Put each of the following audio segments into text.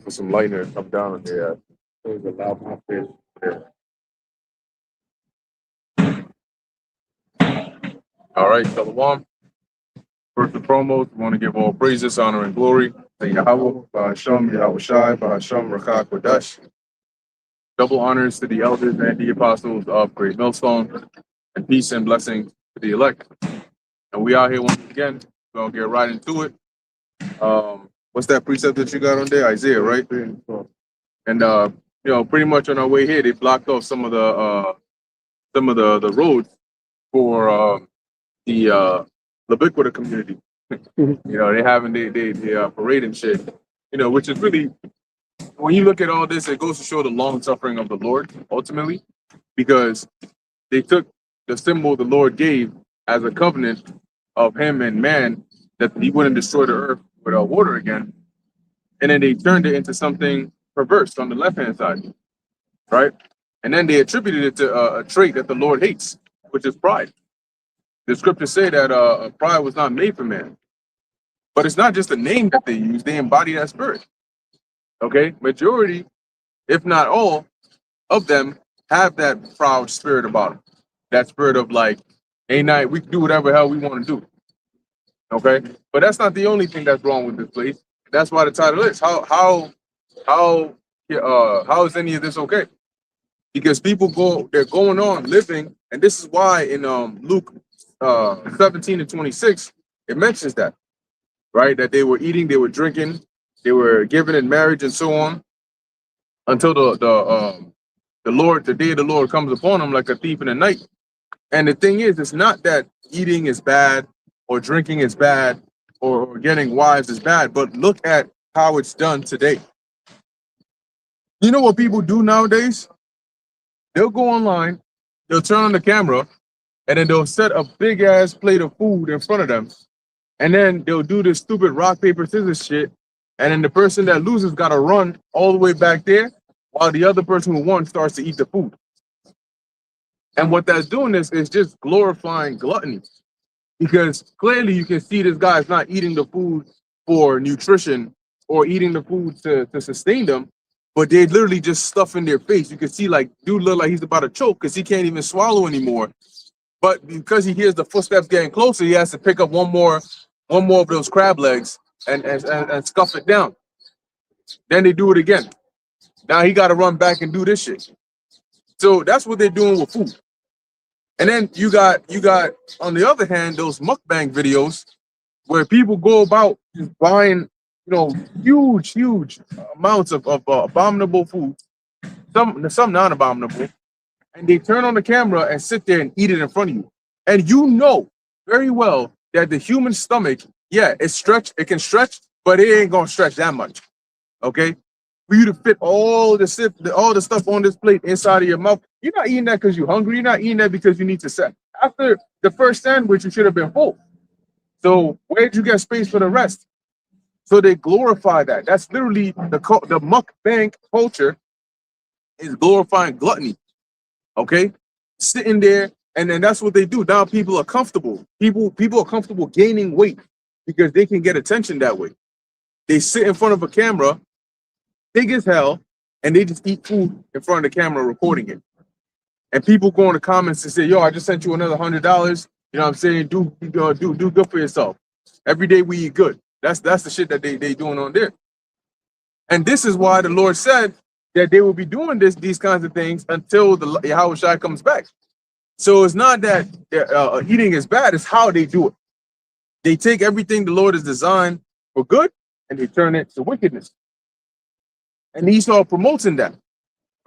for some lightner to come down on there. There's a loud mouth fish there. All right, Shalom. First and foremost, we want to give all praises, honor, and glory to Yahweh, Bahasham, Yahweh Shai, Bahasham, Rakak, Kodash. Double honors to the elders and the apostles of Great Millstone, and peace and blessings to the elect. And we out here once again. We're going to get right into it. What's that precept that you got on there? Isaiah, right? And, pretty much on our way here, they blocked off some of the roads for the Labiquita community. They having they parade and shit. Which is really, when you look at all this, it goes to show the long suffering of the Lord ultimately, because they took the symbol the Lord gave as a covenant of Him and man, that He wouldn't destroy the earth with water again, and then they turned it into something perverse on the left hand side, right? And then they attributed it to a trait that the Lord hates, which is pride. The scriptures say that pride was not made for man. But it's not just a name that they use, they embody that spirit. Okay? Majority, if not all, of them have that proud spirit about them. That spirit of like, hey, night, we can do whatever hell we want to do. Okay? But that's not the only thing that's wrong with this place. That's why the title is, how is any of this okay? Because they're going on living, and this is why in Luke 17 and 26, it mentions that, right? That they were eating, they were drinking, they were given in marriage and so on, until the day of the Lord comes upon them like a thief in the night. And the thing is, it's not that eating is bad or drinking is bad or getting wives is bad, but look at how it's done today. You know what people do nowadays? They'll go online, they'll turn on the camera, and then they'll set a big ass plate of food in front of them. And then they'll do this stupid rock, paper, scissors shit. And then the person that loses got to run all the way back there while the other person who won starts to eat the food. And what that's doing is just glorifying gluttony. Because clearly you can see this guy is not eating the food for nutrition or eating the food to sustain them, but they literally just stuff in their face. You can see like dude look like he's about to choke because he can't even swallow anymore. But because he hears the footsteps getting closer, he has to pick up one more of those crab legs and scuff it down. Then they do it again. Now he got to run back and do this shit. So that's what they're doing with food. And then you got on the other hand those mukbang videos where people go about just buying huge amounts of abominable food, some non-abominable, and they turn on the camera and sit there and eat it in front of you. And you know very well that the human stomach, it can stretch, but it ain't gonna stretch that much. Okay? For you to fit all the stuff on this plate inside of your mouth, you're not eating that because you're hungry, you're not eating that because you need to set. After the first sandwich, you should have been full. So where'd you get space for the rest? So they glorify that. That's literally the mukbang culture is glorifying gluttony. Okay, sitting there, and then that's what they do. Now people are comfortable. People are comfortable gaining weight because they can get attention that way. They sit in front of a camera, big as hell, and they just eat food in front of the camera, recording it. And people go in the comments and say, "Yo, I just sent you another $100. You know what I'm saying? Do good for yourself. Every day we eat good." That's the shit that they doing on there. And this is why the Lord said that they will be doing these kinds of things until the Yahweh Shai comes back. So it's not that eating is bad, it's how they do it. They take everything the Lord has designed for good and they turn it to wickedness. And Esau promoting that.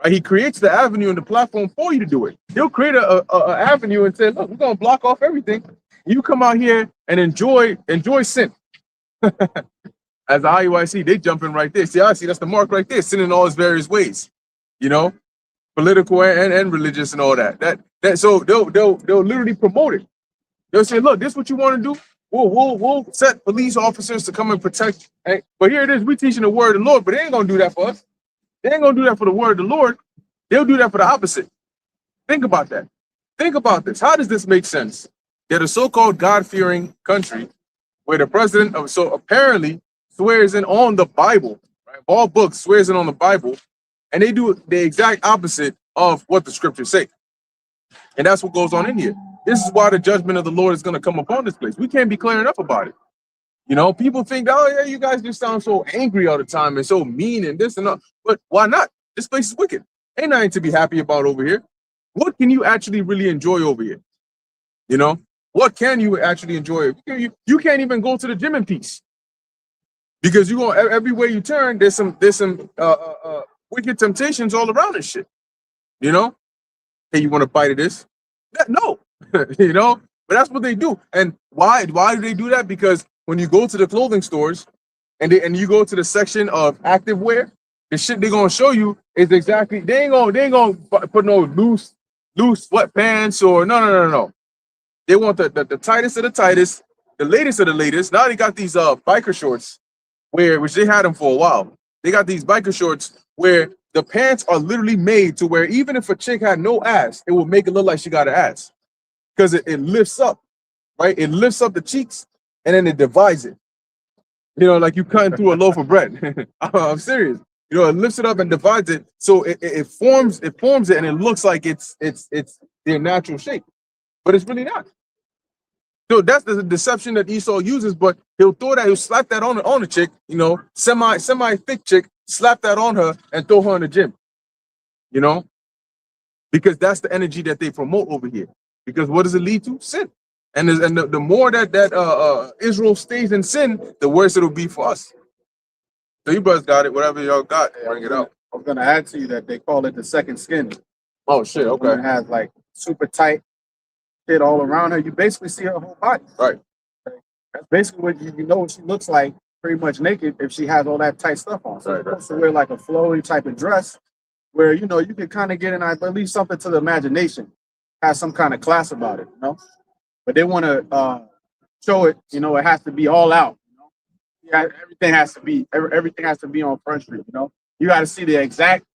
Right? He creates the avenue and the platform for you to do it. He'll create a avenue and say, look, we're gonna block off everything. You come out here and enjoy sin. As the IUIC, they jumping right there. See, I see that's the mark right there, sin in all its various ways, political and religious and all that. So they'll literally promote it. They'll say, look, this is what you want to do. We'll set police officers to come and protect. But here it is, we teaching the word of the Lord, but they ain't gonna do that for us. They ain't gonna do that for the word of the Lord. They'll do that for the opposite. Think about that. Think about this. How does this make sense? They're a so-called God-fearing country where the president apparently swears in on the Bible, right? all books, swears it on the Bible, and they do the exact opposite of what the scriptures say. And that's what goes on in here. This is why the judgment of the Lord is going to come upon this place. We can't be clearing up about it. You know, people think, oh yeah, you guys just sound so angry all the time and so mean and this and that. But why not? This place is wicked. Ain't nothing to be happy about over here. What can you actually really enjoy over here? You know, what can you actually enjoy? You can't even go to the gym in peace, because you go everywhere you turn. There's some wicked temptations all around this shit. You know, hey, you want a bite of this? No, you know. But that's what they do. And why do they do that? Because when you go to the clothing stores and you go to the section of active wear, the shit they're gonna show you is exactly, they ain't gonna put no loose sweatpants or no. They want the tightest of the tightest, the latest of the latest. Now they got these biker shorts which they had them for a while. They got these biker shorts where the pants are literally made to where even if a chick had no ass, it will make it look like she got an ass, because it lifts up, right? It lifts up the cheeks and then it divides it. You know, like you cutting through a loaf of bread. I'm serious. You know, it lifts it up and divides it, so it forms it, and it looks like it's their natural shape, but it's really not. So that's the deception that Esau uses. But he'll slap that on a chick, you know, semi thick chick, slap that on her and throw her in the gym. You know, because that's the energy that they promote over here. Because what does it lead to? Sin. And the more that Israel stays in sin, the worse it'll be for us. So you brothers got it. Whatever y'all got, bring it out. I was gonna add to you that they call it the second skin. Oh shit! Okay. It has like super tight shit all around her. You basically see her whole body. Right. That's basically what you know what she looks like, pretty much naked, if she has all that tight stuff on. So you're supposed to wear like a flowy type of dress, where you know you can kind of get in, I believe, something to the imagination, has some kind of class about it, you know. But they want to show it, you know, it has to be all out. Yeah, everything has to be on Front Street, you know. You got to see the exact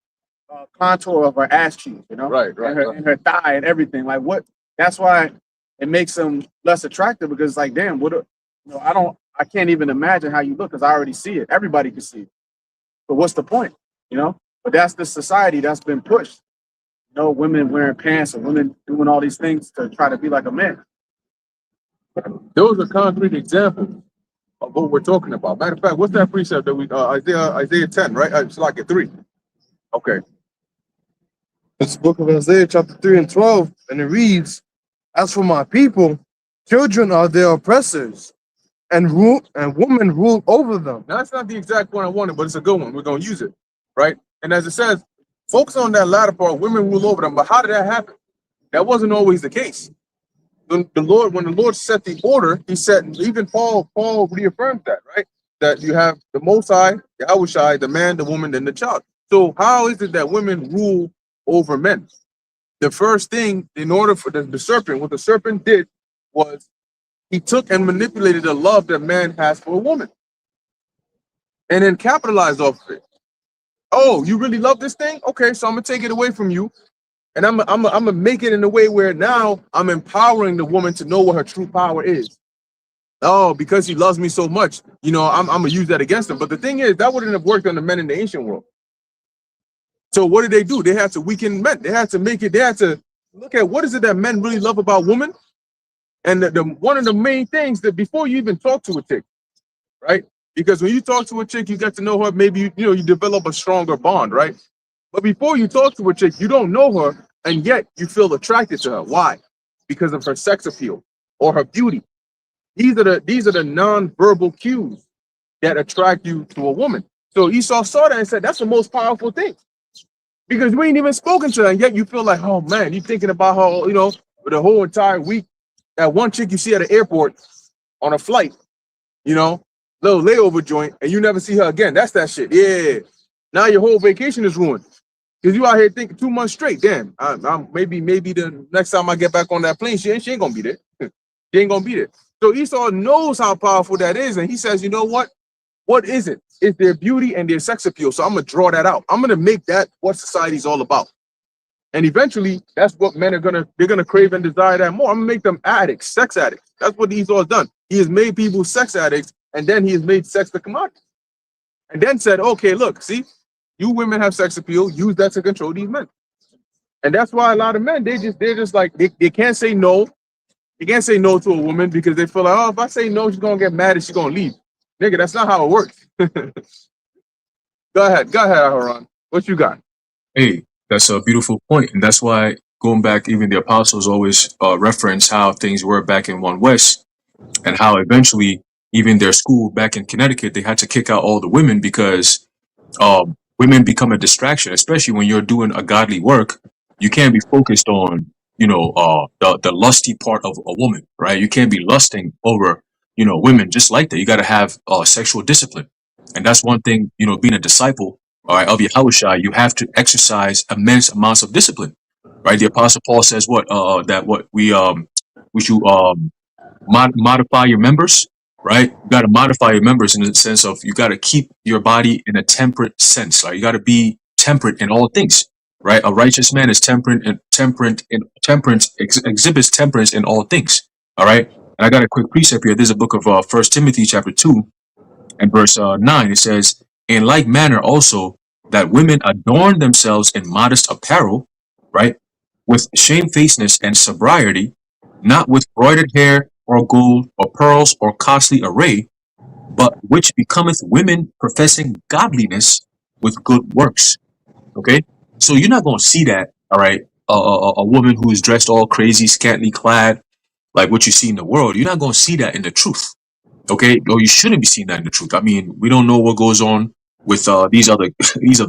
contour of her ass cheek, you know, right, and her thigh and everything. Like what? That's why it makes them less attractive, because it's like, damn, I can't even imagine how you look, because I already see it. Everybody can see it. But what's the point, you know? But that's the society that's been pushed. You know, women wearing pants and women doing all these things to try to be like a man. Those are concrete examples of what we're talking about. Matter of fact, what's that precept that we Isaiah 10, right? It's like a 3. Okay. It's the book of Isaiah chapter 3 and 12, and it reads, "As for my people, children are their oppressors, and women rule over them." Now that's not the exact one I wanted, but it's a good one. We're gonna use it, right? And as it says, focus on that latter part, women rule over them. But how did that happen? That wasn't always the case. When the Lord set the order, he said, even Paul reaffirmed that, right? That you have the Most High, the Yahushai, the man, the woman, and the child. So how is it that women rule over men? The first thing, in order for the serpent, what the serpent did was he took and manipulated the love that man has for a woman, and then capitalized off of it. Oh, you really love this thing? Okay, so I'm gonna take it away from you. And I'm gonna make it in a way where now I'm empowering the woman to know what her true power is. Oh, because he loves me so much, you know, I'm gonna use that against him. But the thing is, that wouldn't have worked on the men in the ancient world. So what did they do? They had to weaken men. They had to look at what is it that men really love about women. And the one of the main things that before you even talk to a chick, right? Because when you talk to a chick, you get to know her. Maybe you develop a stronger bond, right? But before you talk to a chick, you don't know her, and yet you feel attracted to her. Why? Because of her sex appeal or her beauty. These are the non-verbal cues that attract you to a woman. So Esau saw that and said, that's the most powerful thing. Because we ain't even spoken to her, and yet you feel like, oh man, you're thinking about her, you know, for the whole entire week. That one chick you see at the airport on a flight, you know, little layover joint, and you never see her again. That's that shit. Yeah. Now your whole vacation is ruined. Because you out here thinking 2 months straight, damn, maybe the next time I get back on that plane, she ain't gonna be there. She ain't gonna be there. So Esau knows how powerful that is, and he says, you know what? What is it? It's their beauty and their sex appeal. So I'm gonna draw that out. I'm gonna make that what society's all about. And eventually, that's what men they're gonna crave and desire that more. I'm gonna make them addicts, sex addicts. That's what Esau has done. He has made people sex addicts, and then he has made sex the commodity. and then said, okay, look, see, you women have sex appeal, use that to control these men. And that's why a lot of men, they're just like, they can't say no. They can't say no to a woman because they feel like, oh, if I say no, she's gonna get mad and she's gonna leave. Nigga, that's not how it works. Go ahead, Haran. What you got? Hey, that's a beautiful point, and that's why going back, even the apostles always reference how things were back in One West, and how eventually even their school back in Connecticut they had to kick out all the women because women become a distraction, especially when you're doing a godly work. You can't be focused on the lusty part of a woman, right? You can't be lusting over women just like that. You got to have sexual discipline, and that's one thing. Being a disciple, all right, of Yahushua, you have to exercise immense amounts of discipline, right? The Apostle Paul says that what we should modify your members, right? You got to modify your members in the sense of you got to keep your body in a temperate sense. Right? You got to be temperate in all things, right? A righteous man is exhibits temperance in all things. All right. And I got a quick precept here. There's a book of 1 Timothy chapter 2 and verse 9. It says, in like manner also that women adorn themselves in modest apparel, right? With shamefacedness and sobriety, not with broidered hair or gold or pearls or costly array, but which becometh women professing godliness with good works. Okay, so you're not going to see that, all right? A woman who is dressed all crazy, scantily clad, like what you see in the world. You're not going to see that in the truth. Okay, or you shouldn't be seeing that in the truth. I mean, we don't know what goes on with these other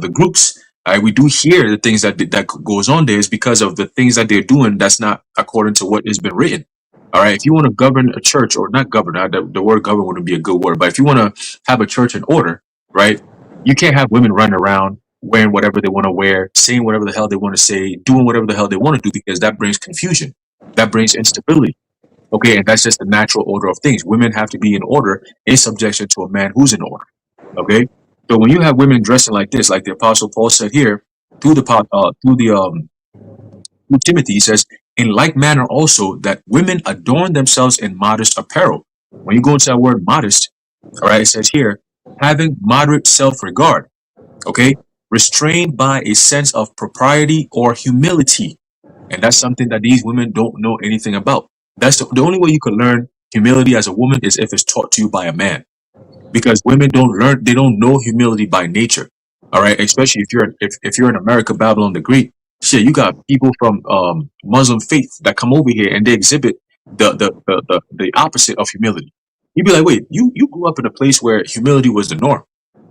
groups. We do hear the things that goes on there is because of the things that they're doing that's not according to what has been written. All right, if you want to govern a church, or not govern, the word govern wouldn't be a good word, but if you want to have a church in order, right, you can't have women running around wearing whatever they want to wear, saying whatever the hell they want to say, doing whatever the hell they want to do, because that brings confusion, that brings instability. Okay, and that's just the natural order of things. Women have to be in order in subjection to a man who's in order. Okay, so when you have women dressing like this, like the Apostle Paul said here, through Timothy, he says, in like manner also that women adorn themselves in modest apparel. When you go into that word modest, all right, it says here, having moderate self-regard, okay, restrained by a sense of propriety or humility. And that's something that these women don't know anything about. That's the only way you can learn humility as a woman is if it's taught to you by a man. Because women they don't know humility by nature. All right, especially if you're in America, Babylon the Great, shit, you got people from Muslim faith that come over here and they exhibit the opposite of humility. You'd be like, wait, you grew up in a place where humility was the norm.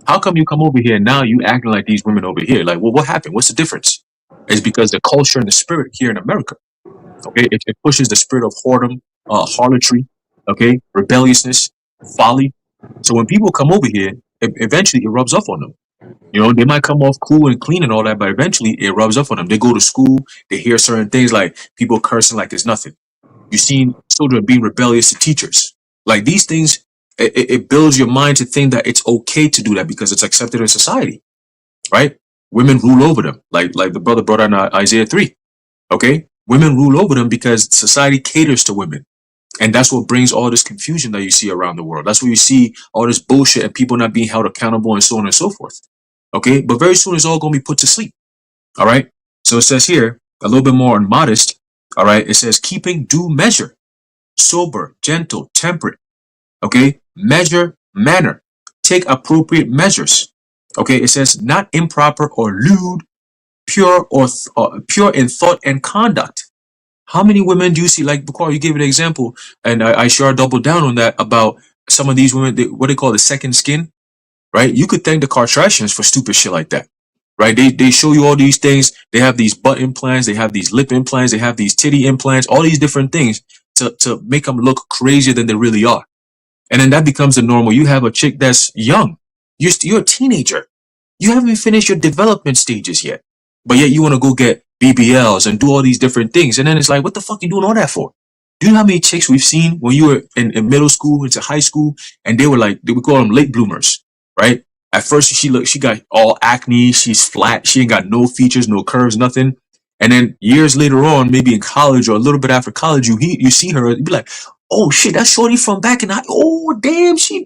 How come you come over here and now you acting like these women over here? Like, well, what happened? What's the difference? It's because the culture and the spirit here in America, okay, it pushes the spirit of whoredom, harlotry, okay, rebelliousness, folly. So when people come over here, eventually it rubs off on them. They might come off cool and clean and all that, but eventually it rubs off on them. They go to school, they hear certain things like people cursing like it's nothing. You've seen children being rebellious to teachers. Like these things, it builds your mind to think that it's okay to do that because it's accepted in society, right? Women rule over them, like the brother brought on Isaiah 3, okay? Women rule over them because society caters to women. And that's what brings all this confusion that you see around the world. That's where you see all this bullshit and people not being held accountable and so on and so forth. Okay, but very soon it's all going to be put to sleep. All right. So it says here a little bit more on modest. All right. It says keeping due measure, sober, gentle, temperate. Okay. Measure, manner, take appropriate measures. Okay. It says not improper or lewd, pure pure in thought and conduct. How many women do you see? Like before, you gave an example, and I sure double down on that about some of these women. What they call the second skin, right? You could thank the Kardashians for stupid shit like that, right? They show you all these things. They have these butt implants, they have these lip implants, they have these titty implants, all these different things to make them look crazier than they really are. And then that becomes the normal. You have a chick that's young, you're a teenager, you haven't even finished your development stages yet, but yet you want to go get BBLs and do all these different things. And then it's like, what the fuck you doing all that for? Do you know how many chicks we've seen when you were in middle school into high school and they would call them late bloomers, right? At first she got all acne, she's flat, she ain't got no features, no curves, nothing. And then years later on, maybe in college or a little bit after college, you see her, you be like, oh shit, that's shorty from back in high. Oh damn, she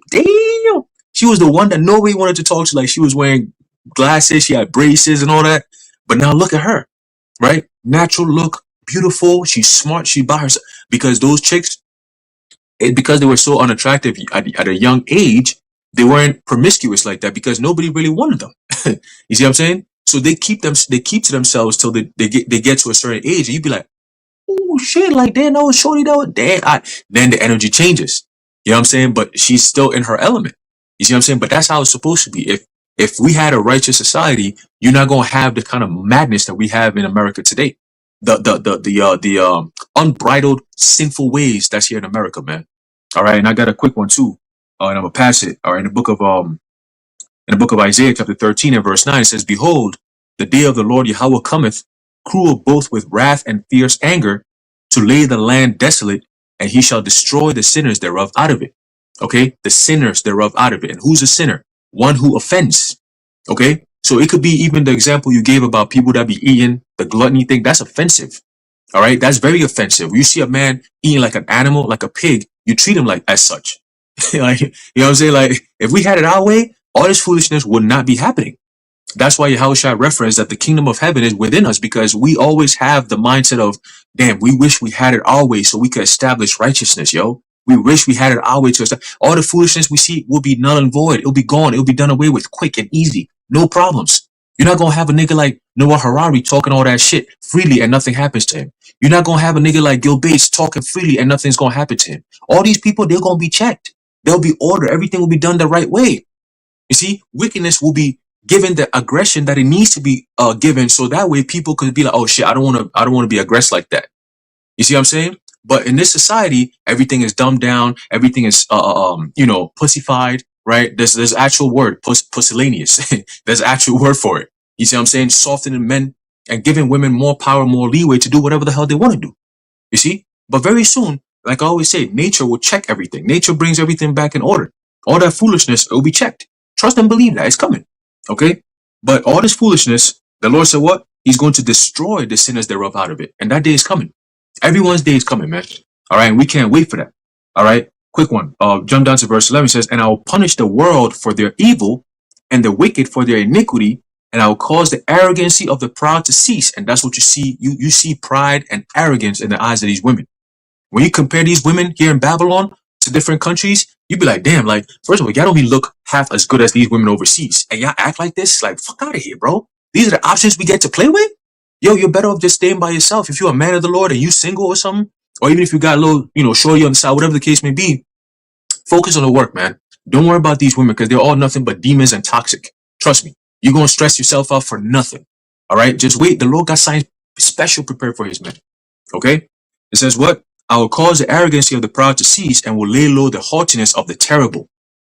She was the one that nobody wanted to talk to. Like, she was wearing glasses, she had braces and all that. But now look at her, right? Natural look, beautiful. She's smart. She by herself, because those chicks, because they were so unattractive at a young age, they weren't promiscuous like that because nobody really wanted them. You see what I'm saying? So they keep to themselves till they get to a certain age, and you'd be like, oh shit, like damn, that was shorty, that was damn. Then the energy changes. You know what I'm saying? But she's still in her element. You see what I'm saying? But that's how it's supposed to be. If we had a righteous society, you're not gonna have the kind of madness that we have in America today. The unbridled sinful ways that's here in America, man. All right, and I got a quick one too, and I'm gonna pass it. All right, in the book of Isaiah, chapter 13 and verse 9, it says, "Behold, the day of the Lord Yahweh cometh, cruel both with wrath and fierce anger, to lay the land desolate, and he shall destroy the sinners thereof out of it." Okay, the sinners thereof out of it. And who's a sinner? One who offends. Okay, so it could be even the example you gave about people that be eating the gluttony thing. That's offensive. All right, that's very offensive. You see a man eating like an animal, like a pig, you treat him like as such. Like, you know what I'm saying? Like, if we had it our way, all this foolishness would not be happening. That's why Yahushua referenced that the kingdom of heaven is within us, because we always have the mindset of, damn, we wish we had it our way so we could establish righteousness, yo. We wish we had it our way to establish. All the foolishness we see will be null and void. It'll be gone. It'll be done away with quick and easy. No problems. You're not going to have a nigga like Noah Harari talking all that shit freely and nothing happens to him. You're not going to have a nigga like Gil Bates talking freely and nothing's going to happen to him. All these people, they're going to be checked. There'll be order. Everything will be done the right way. You see, wickedness will be given the aggression that it needs to be given, so that way people could be like, oh shit, I don't want to be aggressed like that. You see what I'm saying? But in this society, everything is dumbed down, everything is pussified, right? There's actual word, pusillanimous. There's actual word for it. You see what I'm saying? Softening men and giving women more power, more leeway to do whatever the hell they want to do. You see? But very soon, like I always say, nature will check everything. Nature brings everything back in order. All that foolishness will be checked. Trust and believe that it's coming. Okay? But all this foolishness, the Lord said what? He's going to destroy the sinners thereof out of it. And that day is coming. Everyone's day is coming, man. All right? And we can't wait for that. All right? Quick one. Jump down to verse 11. It says, "And I will punish the world for their evil and the wicked for their iniquity, and I will cause the arrogancy of the proud to cease." And that's what you see. You see pride and arrogance in the eyes of these women. When you compare these women here in Babylon to different countries, you'd be like, damn, like, first of all, y'all don't even look half as good as these women overseas. And y'all act like this? Like, fuck out of here, bro. These are the options we get to play with? Yo, you're better off just staying by yourself. If you're a man of the Lord and you single or something, or even if you got a little, shorty on the side, whatever the case may be, focus on the work, man. Don't worry about these women because they're all nothing but demons and toxic. Trust me. You're going to stress yourself out for nothing. All right? Just wait. The Lord got something special prepared for his men. Okay? It says what? "I will cause the arrogancy of the proud to cease and will lay low the haughtiness of the terrible."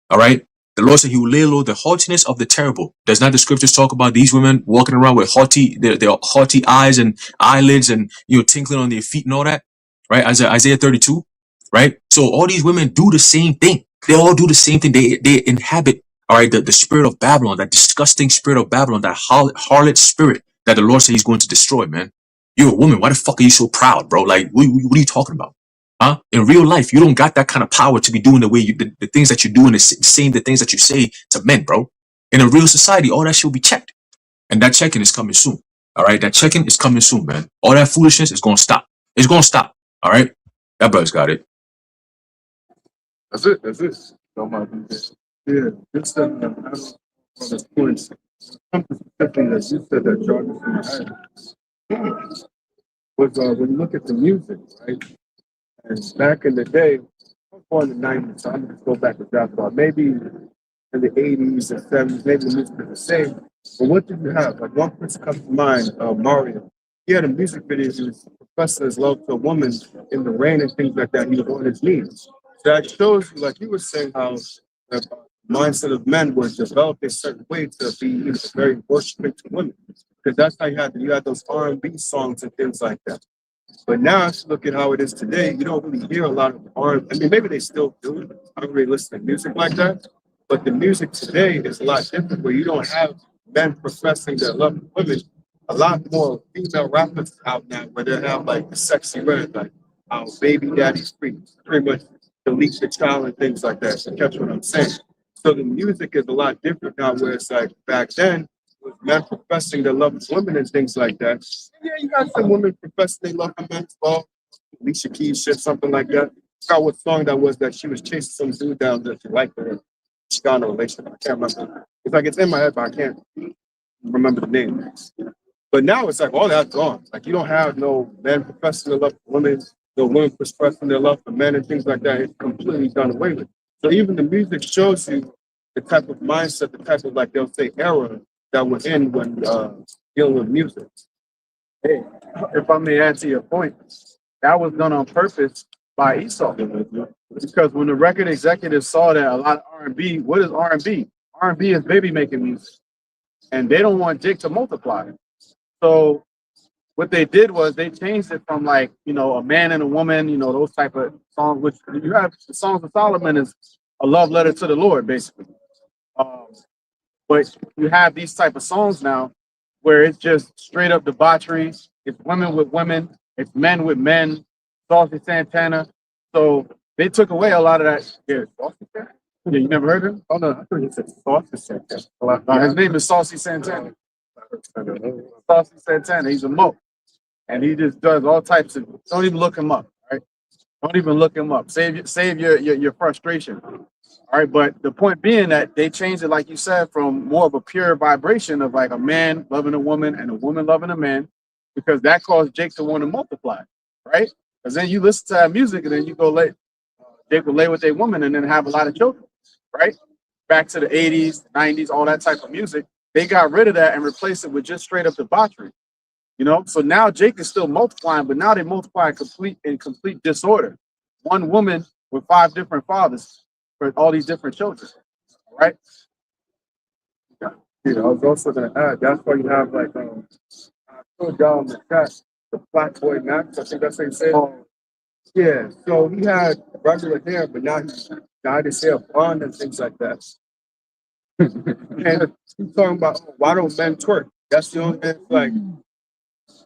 All right? The Lord said he will lay low the haughtiness of the terrible. Does not the scriptures talk about these women walking around with their haughty eyes and eyelids and, tinkling on their feet and all that? Right? Isaiah 32. Right? So all these women do the same thing. They all do the same thing. They inhabit, all right, the spirit of Babylon, that disgusting spirit of Babylon, that harlot spirit that the Lord said he's going to destroy, man. You're a woman. Why the fuck are you so proud, bro? Like, what are you talking about? Huh? In real life, you don't got that kind of power to be doing the way the things that you do and saying the things that you say to men, bro. In a real society, all that shit will be checked. And that checking is coming soon. All right? That checking is coming soon, man. All that foolishness is going to stop. It's going to stop. All right? That brother's got it. That's it. That's it. Don't mind this. Yeah, just on the points. Something specifically that you said that Jordan was when you look at the music, right? And back in the day, I'm born in the 90s, so I'm going to go back to that part. Maybe in the 80s and 70s, maybe the music is the same. But what did you have? Like one person comes to mind, Mario. He had a music video. He was professing his love to a woman in the rain and things like that. He was on his knees. So that shows you, like you were saying, how the mindset of men was developed a certain way to be very worshiping to women. Because that's how you had those R&B songs and things like that. But now, if you look at how it is today, you don't really hear a lot of R&B. I mean, maybe they still do it. I don't really listen to music like that. But the music today is a lot different, where you don't have men professing their love for women. A lot more female rappers out now, where they have like the sexy red, like Baby Daddy's Free, pretty much delete the child and things like that. So catch what I'm saying. So the music is a lot different now, where it's like back then, with men professing their love for women and things like that. Yeah, you got some women professing their love for men as well. Alicia Keys shit, something like that. I forgot what song that was that she was chasing some dude down that she liked her. She got in a relationship. I can't remember. It's like it's in my head, but I can't remember the name. But now it's like all that's gone. Like you don't have no men professing their love for women, no women professing their love for men and things like that. It's completely done away with. So even the music shows you the type of mindset, the type of like they'll say era that we're in when dealing with music. Hey, if I may add to your point, that was done on purpose by Esau. Because when the record executives saw that a lot of R&B, what is R&B? R&B is baby making music. And they don't want Jake to multiply. So what they did was they changed it from like, you know, a man and a woman, you know, those type of songs, which you have the Songs of Solomon is a love letter to the Lord, basically. But you have these type of songs now where it's just straight up debauchery. It's women with women. It's men with men. Saucy Santana. So they took away a lot of that. Yeah, Saucy Santana? Yeah, you never heard of him? Oh, no, I thought you said Saucy Santana. His name is Saucy Santana. Saucy Santana. He's a mo. And he just does all types of, don't even look him up, right? Don't even look him up. Save your frustration. All right, but the point being that they changed it, like you said, from more of a pure vibration of like a man loving a woman and a woman loving a man, because that caused Jake to want to multiply, right? Because then you listen to that music and then you go Jake will lay with a woman and then have a lot of children, right? Back to the 80s, 90s, all that type of music. They got rid of that and replaced it with just straight up debauchery, you know? So now Jake is still multiplying, but now they multiply in complete disorder. One woman with 5 different fathers for all these different children, right? Yeah, I was also gonna add. That's why you have like I put down the chat, the Black Boy Max. I think that's what he said. Yeah, so he had regular hair, but now he's dyed his hair blonde and things like that. And he's talking about why don't men twerk? That's the only thing. Like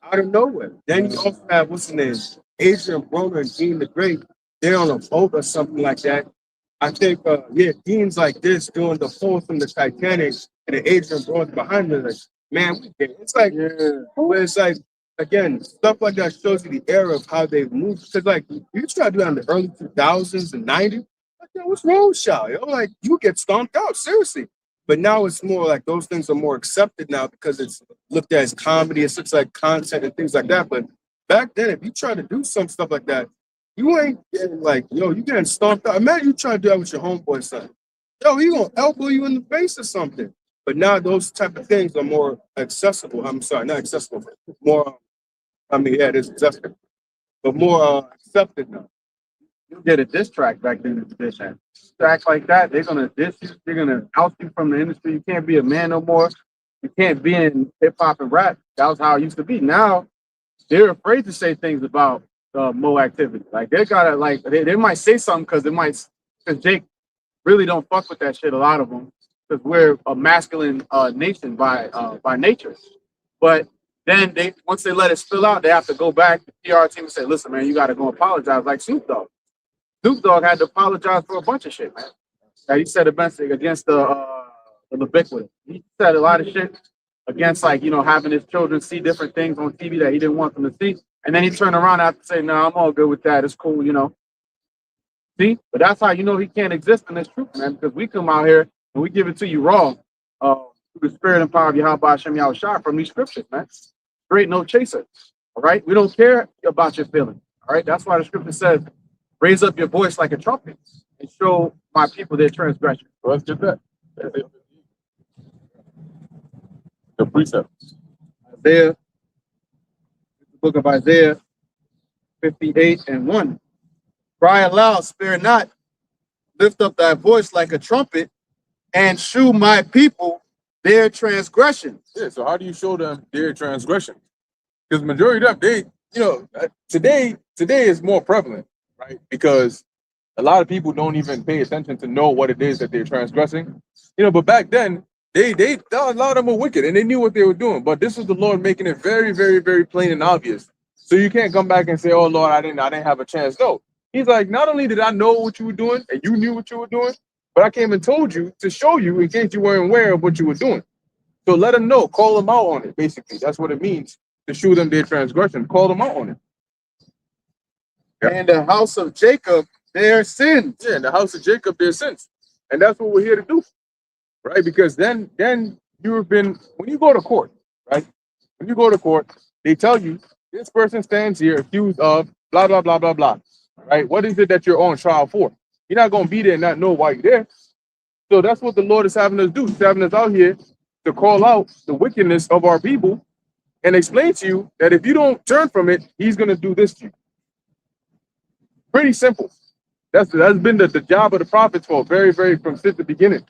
out of nowhere. Then you also have what's his name, Adrian Broner and Dean the Great. They're on a boat or something like that. I think, Dean's like this doing the pole from the Titanic, and the Adrian Broner behind me. Like, man, we get it. It's like, but it's like, again, stuff like that shows you the era of how they moved. Because, like, you try to do that in the early 2000s and 90s, like, yo, what's wrong with y'all? Yo, like, you get stomped out, seriously. But now it's more like those things are more accepted now because it's looked at as comedy, it's looks like content and things like that. But back then, if you try to do some stuff like that, you ain't getting like, yo, you getting stomped out. Imagine you try to do that with your homeboy son. Yo, he gonna elbow you in the face or something. But now those type of things are more accessible. I'm sorry, not accessible, but more, yeah, it is accessible, but more accepted now. You get a diss track back then in the diss track like that, they're gonna diss you, they're gonna oust you from the industry. You can't be a man no more. You can't be in hip hop and rap. That was how it used to be. Now they're afraid to say things about Mo activity. Like they gotta like they might say something because Jake really don't fuck with that shit. A lot of them because we're a masculine nation by nature. But then once they let it spill out, they have to go back to the PR team and say, "Listen, man, you got to go apologize." Like Snoop Dogg. Snoop Dogg had to apologize for a bunch of shit, man. That he said against the ubiquitous. He said a lot of shit against like having his children see different things on TV that he didn't want them to see. And then he turned around after saying, "No, I'm all good with that. It's cool, See, but that's how he can't exist in this truth, man. Because we come out here and we give it to you raw, through the spirit and power of Yahweh Hashem Yahushua from these scriptures, man. Straight, no chaser. All right, we don't care about your feelings. All right, that's why the scripture says, "Raise up your voice like a trumpet and show my people their transgression." So let's get that. The precept. Isaiah. Book of Isaiah 58:1. Cry aloud, spare not, lift up thy voice like a trumpet, and shew my people their transgressions. Yeah, so how do you show them their transgression? Because majority of them, today is more prevalent, right? Because a lot of people don't even pay attention to know what it is that they're transgressing. But back then, a lot of them were wicked and they knew what they were doing. But this was the Lord making it very, very, very plain and obvious. So you can't come back and say, "Oh Lord, I didn't have a chance." No. He's like, not only did I know what you were doing and you knew what you were doing, But I came and told you to show you in case you weren't aware of what you were doing. So let them know, call them out on it, basically. That's what it means to show them their transgression. Call them out on it. Yeah. And the house of Jacob, their sins. Yeah, in the house of Jacob, their sins. And that's what we're here to do. Right? Because then you have been, when you go to court, right? When you go to court, they tell you this person stands here accused of blah, blah, blah, blah, blah. Right? What is it that you're on trial for? You're not going to be there and not know why you're there. So that's what the Lord is having us do. He's having us out here to call out the wickedness of our people and explain to you that if you don't turn from it, he's going to do this to you. Pretty simple. That's been the job of the prophets for from since the beginning.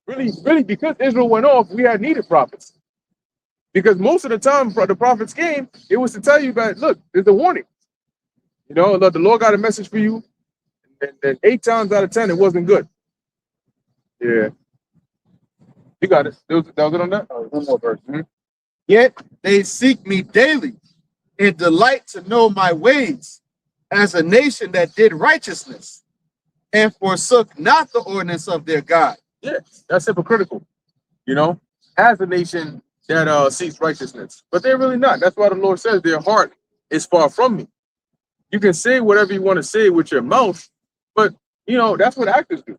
Really, because Israel went off, we had needed prophets. Because most of the time the prophets came, it was to tell you that, look, there's a warning. You know, look, the Lord got a message for you. And 8 times out of 10, it wasn't good. Yeah. You got it. That was it on that? Oh, one more verse. Yet they seek me daily and delight to know my ways, as a nation that did righteousness and forsook not the ordinance of their God. Yeah, that's hypocritical. You know, as a nation that seeks righteousness, but they're really not. That's why the Lord says their heart is far from me. You can say whatever you want to say with your mouth, but you know that's what actors do.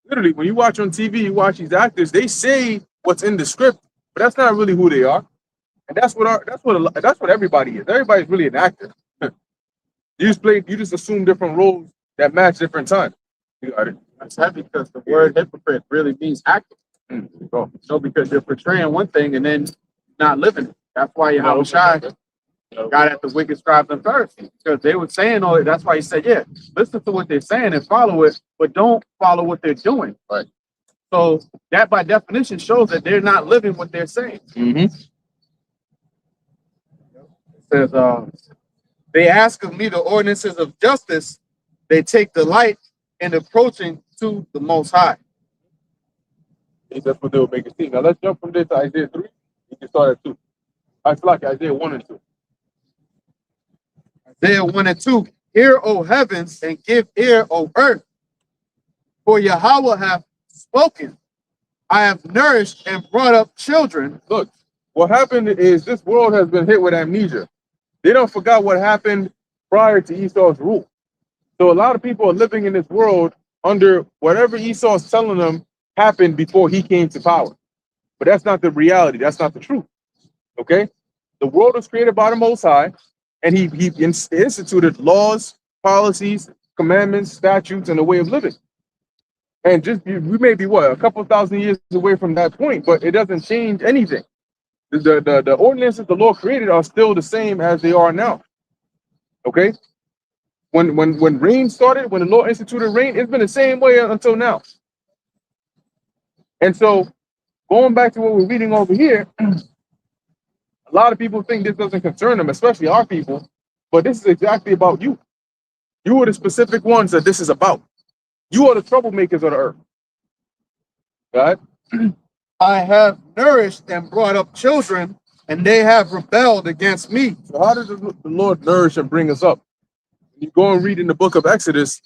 Literally, when you watch on TV, you watch these actors. They say what's in the script, but that's not really who they are. And that's what everybody is. Everybody's really an actor. You just assume different roles that match different times. You got it. That's heavy because the word hypocrite really means actor. So because you're portraying one thing and then not living it. That's why Yahweh Shai got at the wicked scribes and Pharisees, because they were saying all that. That's why he said, yeah, listen to what they're saying and follow it, but don't follow what they're doing. Right. So that by definition shows that they're not living what they're saying. Mm-hmm. It says, they ask of me the ordinances of justice. They take delight in approaching to the Most High. That's what they will make it seem. Now let's jump from this to Isaiah 3. You can start at 2. I feel like Isaiah 1 and 2. Isaiah 1 and 2. Hear, O heavens, and give ear, O earth. For Yahweh hath spoken. I have nourished and brought up children. Look, what happened is this world has been hit with amnesia. They don't forget what happened prior to Esau's rule. So a lot of people are living in this world under whatever Esau's telling them happened before he came to power. But that's not the reality. That's not the truth. Okay? The world was created by the Most High, and he instituted laws, policies, commandments, statutes, and a way of living. And we may be, a couple thousand years away from that point, but it doesn't change anything. The ordinances the Lord created are still the same as they are now. Okay? When rain started, when the Lord instituted rain, it's been the same way until now. And so, going back to what we're reading over here, a lot of people think this doesn't concern them, especially our people, but this is exactly about you. You are the specific ones that this is about. You are the troublemakers of the earth. God? I have nourished and brought up children, and they have rebelled against me. So how does the Lord nourish and bring us up? You go and read in the book of Exodus,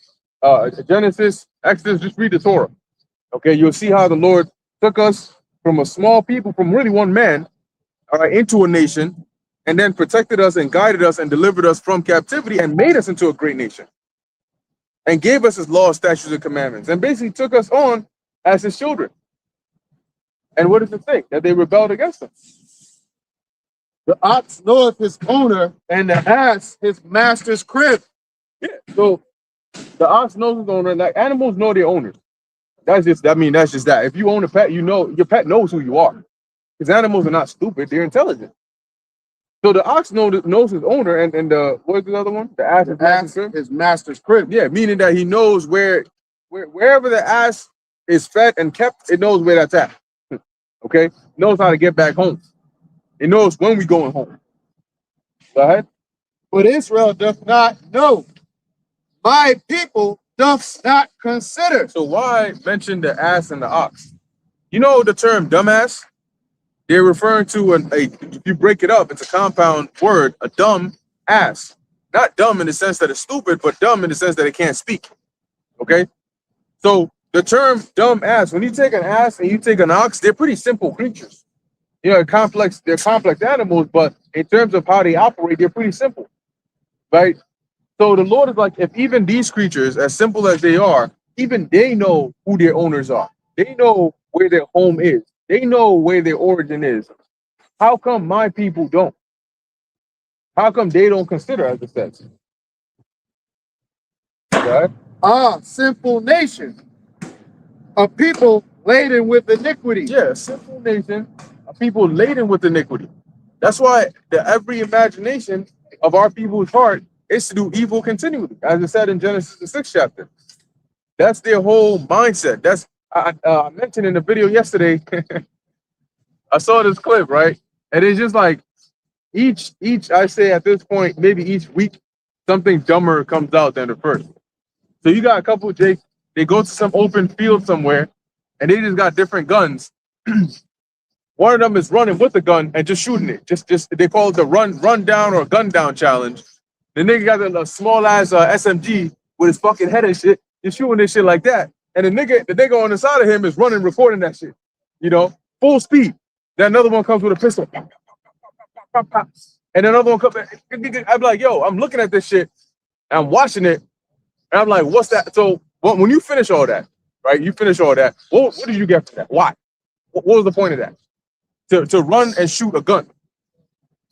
Genesis, Exodus, just read the Torah. Okay, you'll see how the Lord took us from a small people, from really one man, all right, into a nation, and then protected us and guided us and delivered us from captivity and made us into a great nation. And gave us his laws, statutes, and commandments, and basically took us on as his children. And what does it say? That they rebelled against him. The ox knoweth his owner, and the ass his master's crib. Yeah. So the ox knows his owner. Like animals know their owners. That's just that. If you own a pet, you know your pet knows who you are. Because animals are not stupid; they're intelligent. So the ox knows his owner, and what's the other one? The ass his master's crib. Yeah, meaning that he knows wherever the ass is fed and kept, it knows where that's at. Okay, knows how to get back home. It knows when we going home. Go ahead. But Israel doth not know. My people doth not consider. So why mention the ass and the ox? You know the term dumbass? They're referring to if you break it up, it's a compound word, a dumb ass. Not dumb in the sense that it's stupid, but dumb in the sense that it can't speak. Okay? So the term dumb ass, when you take an ass and you take an ox, they're pretty simple creatures. You know, they're complex animals, but in terms of how they operate, they're pretty simple, right? So the Lord is like, if even these creatures, as simple as they are, even they know who their owners are. They know where their home is. They know where their origin is. How come my people don't? How come they don't consider, as it says? Right? Sinful nation, a people laden with iniquity. Yeah, a simple nation, a people laden with iniquity. That's why every imagination of our people's heart is to do evil continually, as it said in Genesis the 6th chapter. That's their whole mindset. That's I mentioned in the video yesterday. I saw this clip, right? And it's just like each I say at this point, maybe each week, something dumber comes out than the first. So you got a couple of Jakes, they go to some open field somewhere, and they just got different guns. One of them is running with the gun and just shooting it. Just they call it the run down or gun down challenge. The nigga got a small ass SMG with his fucking head and shit, just shooting this shit like that. And the nigga on the side of him is running, recording that shit. You know, full speed. Then another one comes with a pistol. Pop, pop, pop, pop. And another one comes. I'm like, yo, I'm looking at this shit. I'm watching it. And I'm like, what's that? So when you finish all that, right? You finish all that. What did you get from that? Why? What was the point of that? To run and shoot a gun.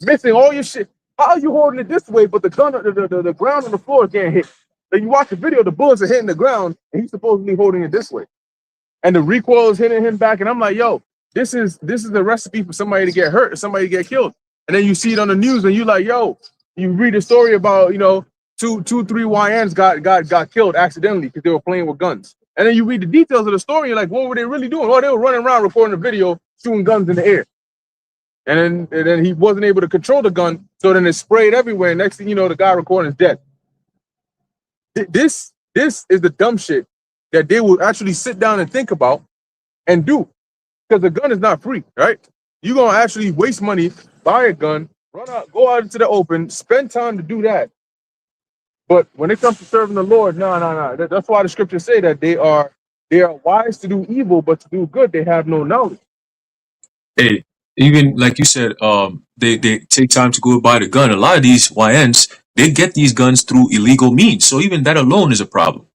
Missing all your shit. How are you holding it this way, but the gun, the ground on the floor can't hit? Then you watch the video, the bullets are hitting the ground, and he's supposedly holding it this way. And the recoil is hitting him back. And I'm like, yo, this is the recipe for somebody to get hurt or somebody to get killed. And then you see it on the news and you like, yo, you read a story about, you know, two, 3 YNs got killed accidentally because they were playing with guns. And then you read the details of the story, you're like, what were they really doing? Oh, they were running around recording the video, shooting guns in the air. And then he wasn't able to control the gun, so then it sprayed everywhere. Next thing you know, the guy recording is dead. This is the dumb shit that they will actually sit down and think about and do. Because the gun is not free, right? You're gonna actually waste money, buy a gun, run out, go out into the open, spend time to do that. But when it comes to serving the Lord, no. That's why the scriptures say that they are wise to do evil, but to do good, they have no knowledge. Hey, even like you said, they take time to go buy the gun. A lot of these YNs, they get these guns through illegal means. So even that alone is a problem,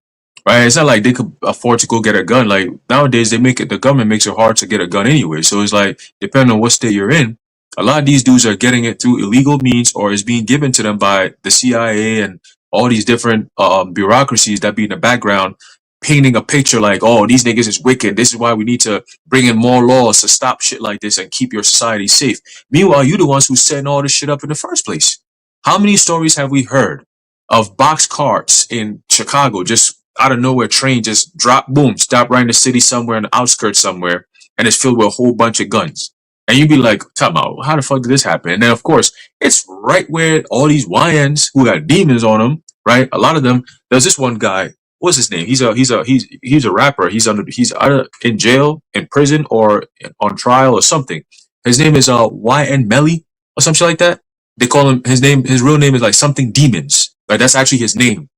right? It's not like they could afford to go get a gun. Like nowadays, the government makes it hard to get a gun anyway. So it's like, depending on what state you're in, a lot of these dudes are getting it through illegal means or is being given to them by the CIA and all these different bureaucracies that be in the background, painting a picture like, oh, these niggas is wicked. This is why we need to bring in more laws to stop shit like this and keep your society safe. Meanwhile, you the ones who's setting all this shit up in the first place. How many stories have we heard of box carts in Chicago, just out of nowhere, train just drop, boom, stop right in the city somewhere in the outskirts somewhere, and it's filled with a whole bunch of guns. And you'd be like, tell me, how the fuck did this happen? And then, of course, it's right where all these YNs who got demons on them, right? A lot of them, there's this one guy, what's his name? He's a rapper. He's either in jail, in prison, or on trial or something. His name is YN Melly or something like that. They call him, his real name is like something demons. Like that's actually his name.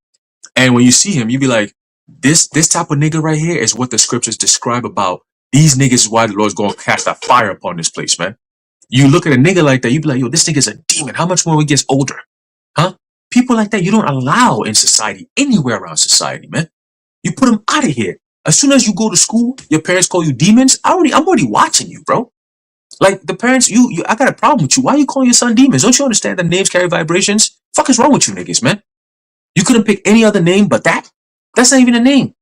And when you see him, you be like, this type of nigga right here is what the scriptures describe about. These niggas is why the Lord's going to cast a fire upon this place, man. You look at a nigga like that, you be like, yo, this nigga's a demon. How much more when he gets older? Huh? People like that you don't allow in society, anywhere around society, man. You put them out of here. As soon as you go to school, your parents call you demons. I'm already watching you, bro. Like the parents, I got a problem with you. Why are you calling your son demons? Don't you understand that names carry vibrations? Fuck is wrong with you niggas, man? You couldn't pick any other name but that? That's not even a name.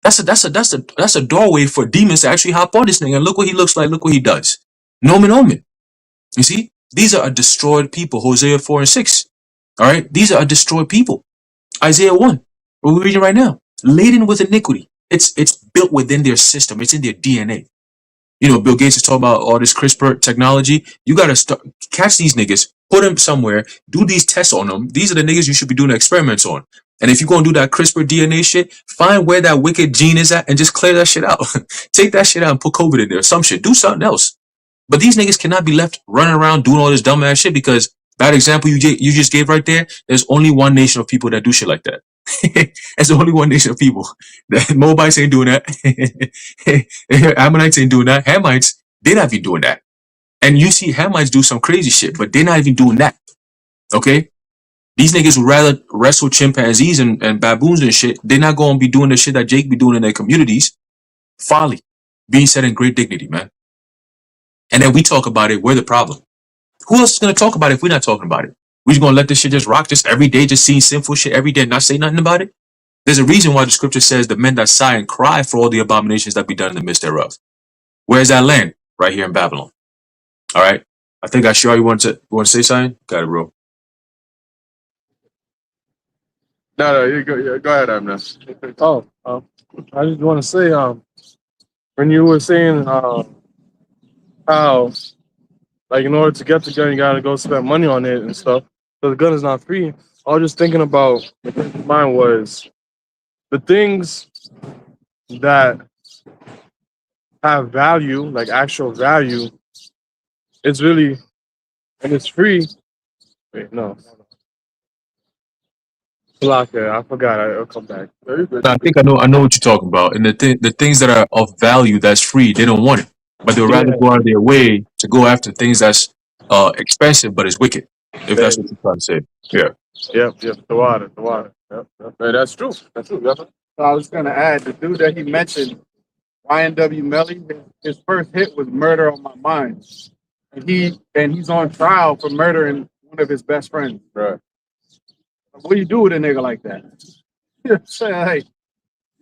That's a doorway for demons to actually hop on this thing and look what he looks like, look what he does. Nomen omen. You see? These are a destroyed people. Hosea 4 and 6. All right? These are a destroyed people. Isaiah 1. What we're reading right now. Laden with iniquity. It's built within their system. It's in their DNA. You know, Bill Gates is talking about all this CRISPR technology. You got to catch these niggas, put them somewhere, do these tests on them. These are the niggas you should be doing the experiments on. And if you're going to do that CRISPR DNA shit, find where that wicked gene is at and just clear that shit out. Take that shit out and put COVID in there. Some shit. Do something else. But these niggas cannot be left running around doing all this dumbass shit because that example you just gave right there, there's only one nation of people that do shit like that. That's the only one nation of people. The Moabites ain't doing that. Ammonites ain't doing that. Hamites, they're not even doing that. And you see Hamites do some crazy shit, but they're not even doing that. Okay? These niggas would rather wrestle chimpanzees and baboons and shit. They're not going to be doing the shit that Jake be doing in their communities. Folly. Being said in great dignity, man. And then we talk about it. We're the problem. Who else is going to talk about it if we're not talking about it? We just going to let this shit just rock just every day, just seeing sinful shit every day and not say nothing about it? There's a reason why the scripture says the men that sigh and cry for all the abominations that be done in the midst thereof. Where's that land? Right here in Babylon. All right. I think I sure you want to say something? Got it, bro. No, you go. Yeah, go ahead, Amna. I just want to say, when you were saying how, like, in order to get the gun, you gotta go spend money on it and stuff. So the gun is not free. I was just thinking about, mine was the things that have value, like actual value. It's really, and it's free. Wait, no. Blocker, I forgot. I'll come back. I think I know what you're talking about. And the things that are of value that's free, they don't want it. But they'd rather go out of their way to go after things that's expensive but it's wicked. If that's what you're trying to say. Yeah. Yep. The water. Yep. Hey, that's true. That's true. Yep. So I was gonna add the dude that he mentioned, YNW Melly. His first hit was "Murder on My Mind," and he's on trial for murdering one of his best friends. Right. What do you do with a nigga like that? You know what I'm saying? Like,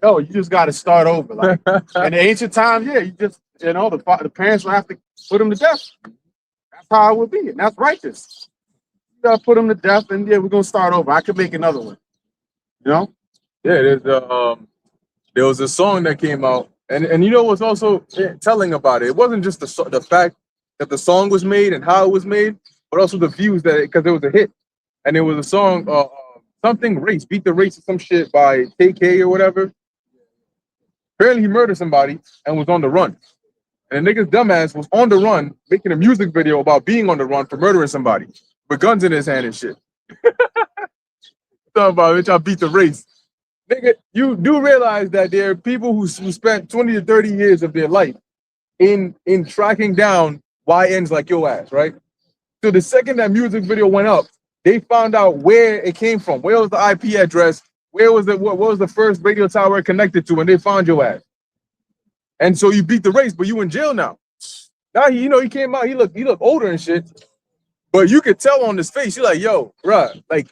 yo, you just got to start over. Like in the ancient times, yeah, you just, the parents will have to put him to death. That's how it would be, and that's righteous. You gotta put him to death, and yeah, we're gonna start over. I could make another one. You know? Yeah, there was a song that came out, and you know what's also telling about it? It wasn't just the fact that the song was made and how it was made, but also the views because it was a hit, and it was a song, something race, beat the race or some shit by KK or whatever. Apparently, he murdered somebody and was on the run, and the nigga's dumbass was on the run making a music video about being on the run for murdering somebody with guns in his hand and shit. Talking about bitch, I beat the race. Nigga, you do realize that there are people who spent 20 to 30 years of their life in tracking down YNs like your ass, right? So the second that music video went up, they found out where it came from. Where was the IP address? Where was what was the first radio tower it connected to? And they found your ass. And so you beat the race, but you in jail now. Now he came out. He looked older and shit. But you could tell on his face, you're like, yo, bruh, like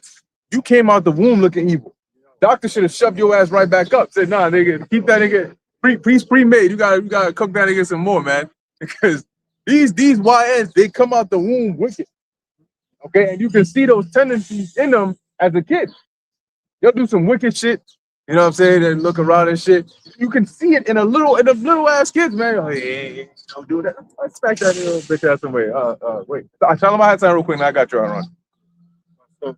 you came out the womb looking evil. Doctor should have shoved your ass right back up. Said, nah, nigga, keep that nigga pre-made. You gotta cook that nigga some more, man. Because these YNs, they come out the womb wicked. Okay, and you can see those tendencies in them as a kid. They'll do some wicked shit. You know what I'm saying? And look around and shit. You can see it in the little ass kids, man. Like, hey, don't do that. I smack that little bitch ass away. Wait. I tell him I had time real quick, and I got you on run. So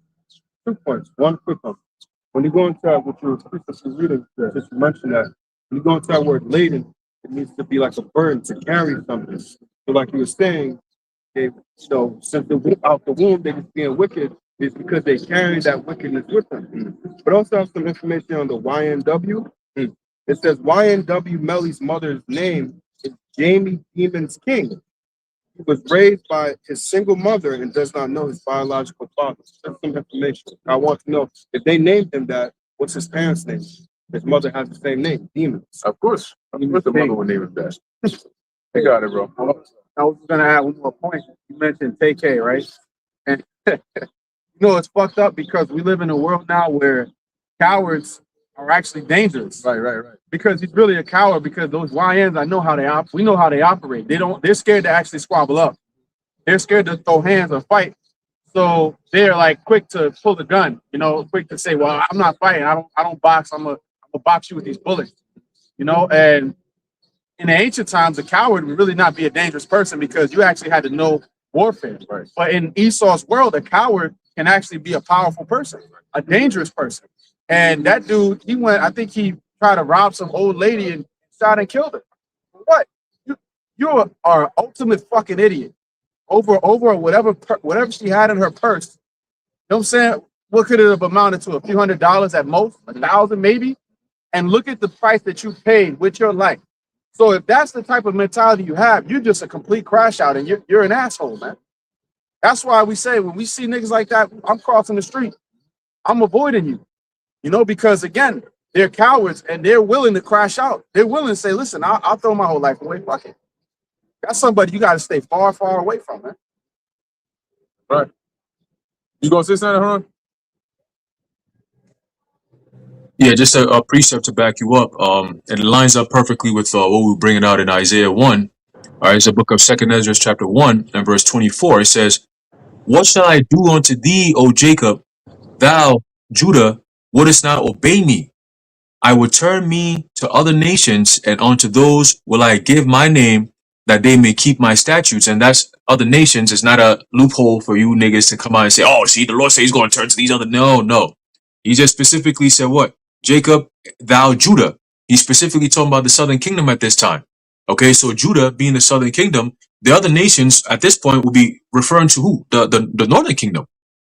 2 points. One quick one. When you go into that, what your previously reading, just mentioned that when you go into that word laden, it needs to be like a burden to carry something. So, like you were saying, since they out the womb, they just being wicked, is because they carry that wickedness with them. But also have some information on the YNW. It says YNW Melly's mother's name is Jamie Demons King. He was raised by his single mother and does not know his biological father. That's some information. I want to know if they named him that, what's his parents' name? His mother has the same name, Demons. Of course. The mother would name him that. They got it, bro. I was gonna add one more point. You mentioned TK, right? And it's fucked up because we live in a world now where cowards are actually dangerous. Right. Because he's really a coward because those YNs, we know how they operate. They're scared to actually squabble up. They're scared to throw hands or fight. So they're like quick to pull the gun, quick to say, well, I'm not fighting. I don't box. I'm gonna box you with these bullets. And in the ancient times, a coward would really not be a dangerous person because you actually had to know warfare. Right. But in Esau's world, a coward can actually be a powerful person, a dangerous person. And that dude, I think he tried to rob some old lady and shot and killed her. What? You are an ultimate fucking idiot. Over whatever she had in her purse. You know what I'm saying? what could it have amounted to? A few $100s at most, 1,000 maybe. And look at the price that you paid with your life. So if that's the type of mentality you have, you're just a complete crash out and you're an asshole, man. That's why we say when we see niggas like that, I'm crossing the street. I'm avoiding you, because again, they're cowards and they're willing to crash out. They're willing to say, listen, I'll throw my whole life away. Fuck it. That's somebody you got to stay far, far away from, man. Right. You gonna say something, huh? Yeah, just a precept to back you up. And it lines up perfectly with what we're bringing out in Isaiah 1. All right, it's the book of 2nd Ezra, chapter 1, and verse 24. It says, "What shall I do unto thee, O Jacob? Thou, Judah, wouldest not obey me. I will turn me to other nations, and unto those will I give my name, that they may keep my statutes." And that's other nations. It's not a loophole for you niggas to come out and say, oh, see, the Lord says he's going to turn to these other. No. He just specifically said what? Jacob, thou Judah. He's specifically talking about the southern kingdom at this time. Okay, so Judah being the southern kingdom, the other nations at this point will be referring to who? The northern kingdom.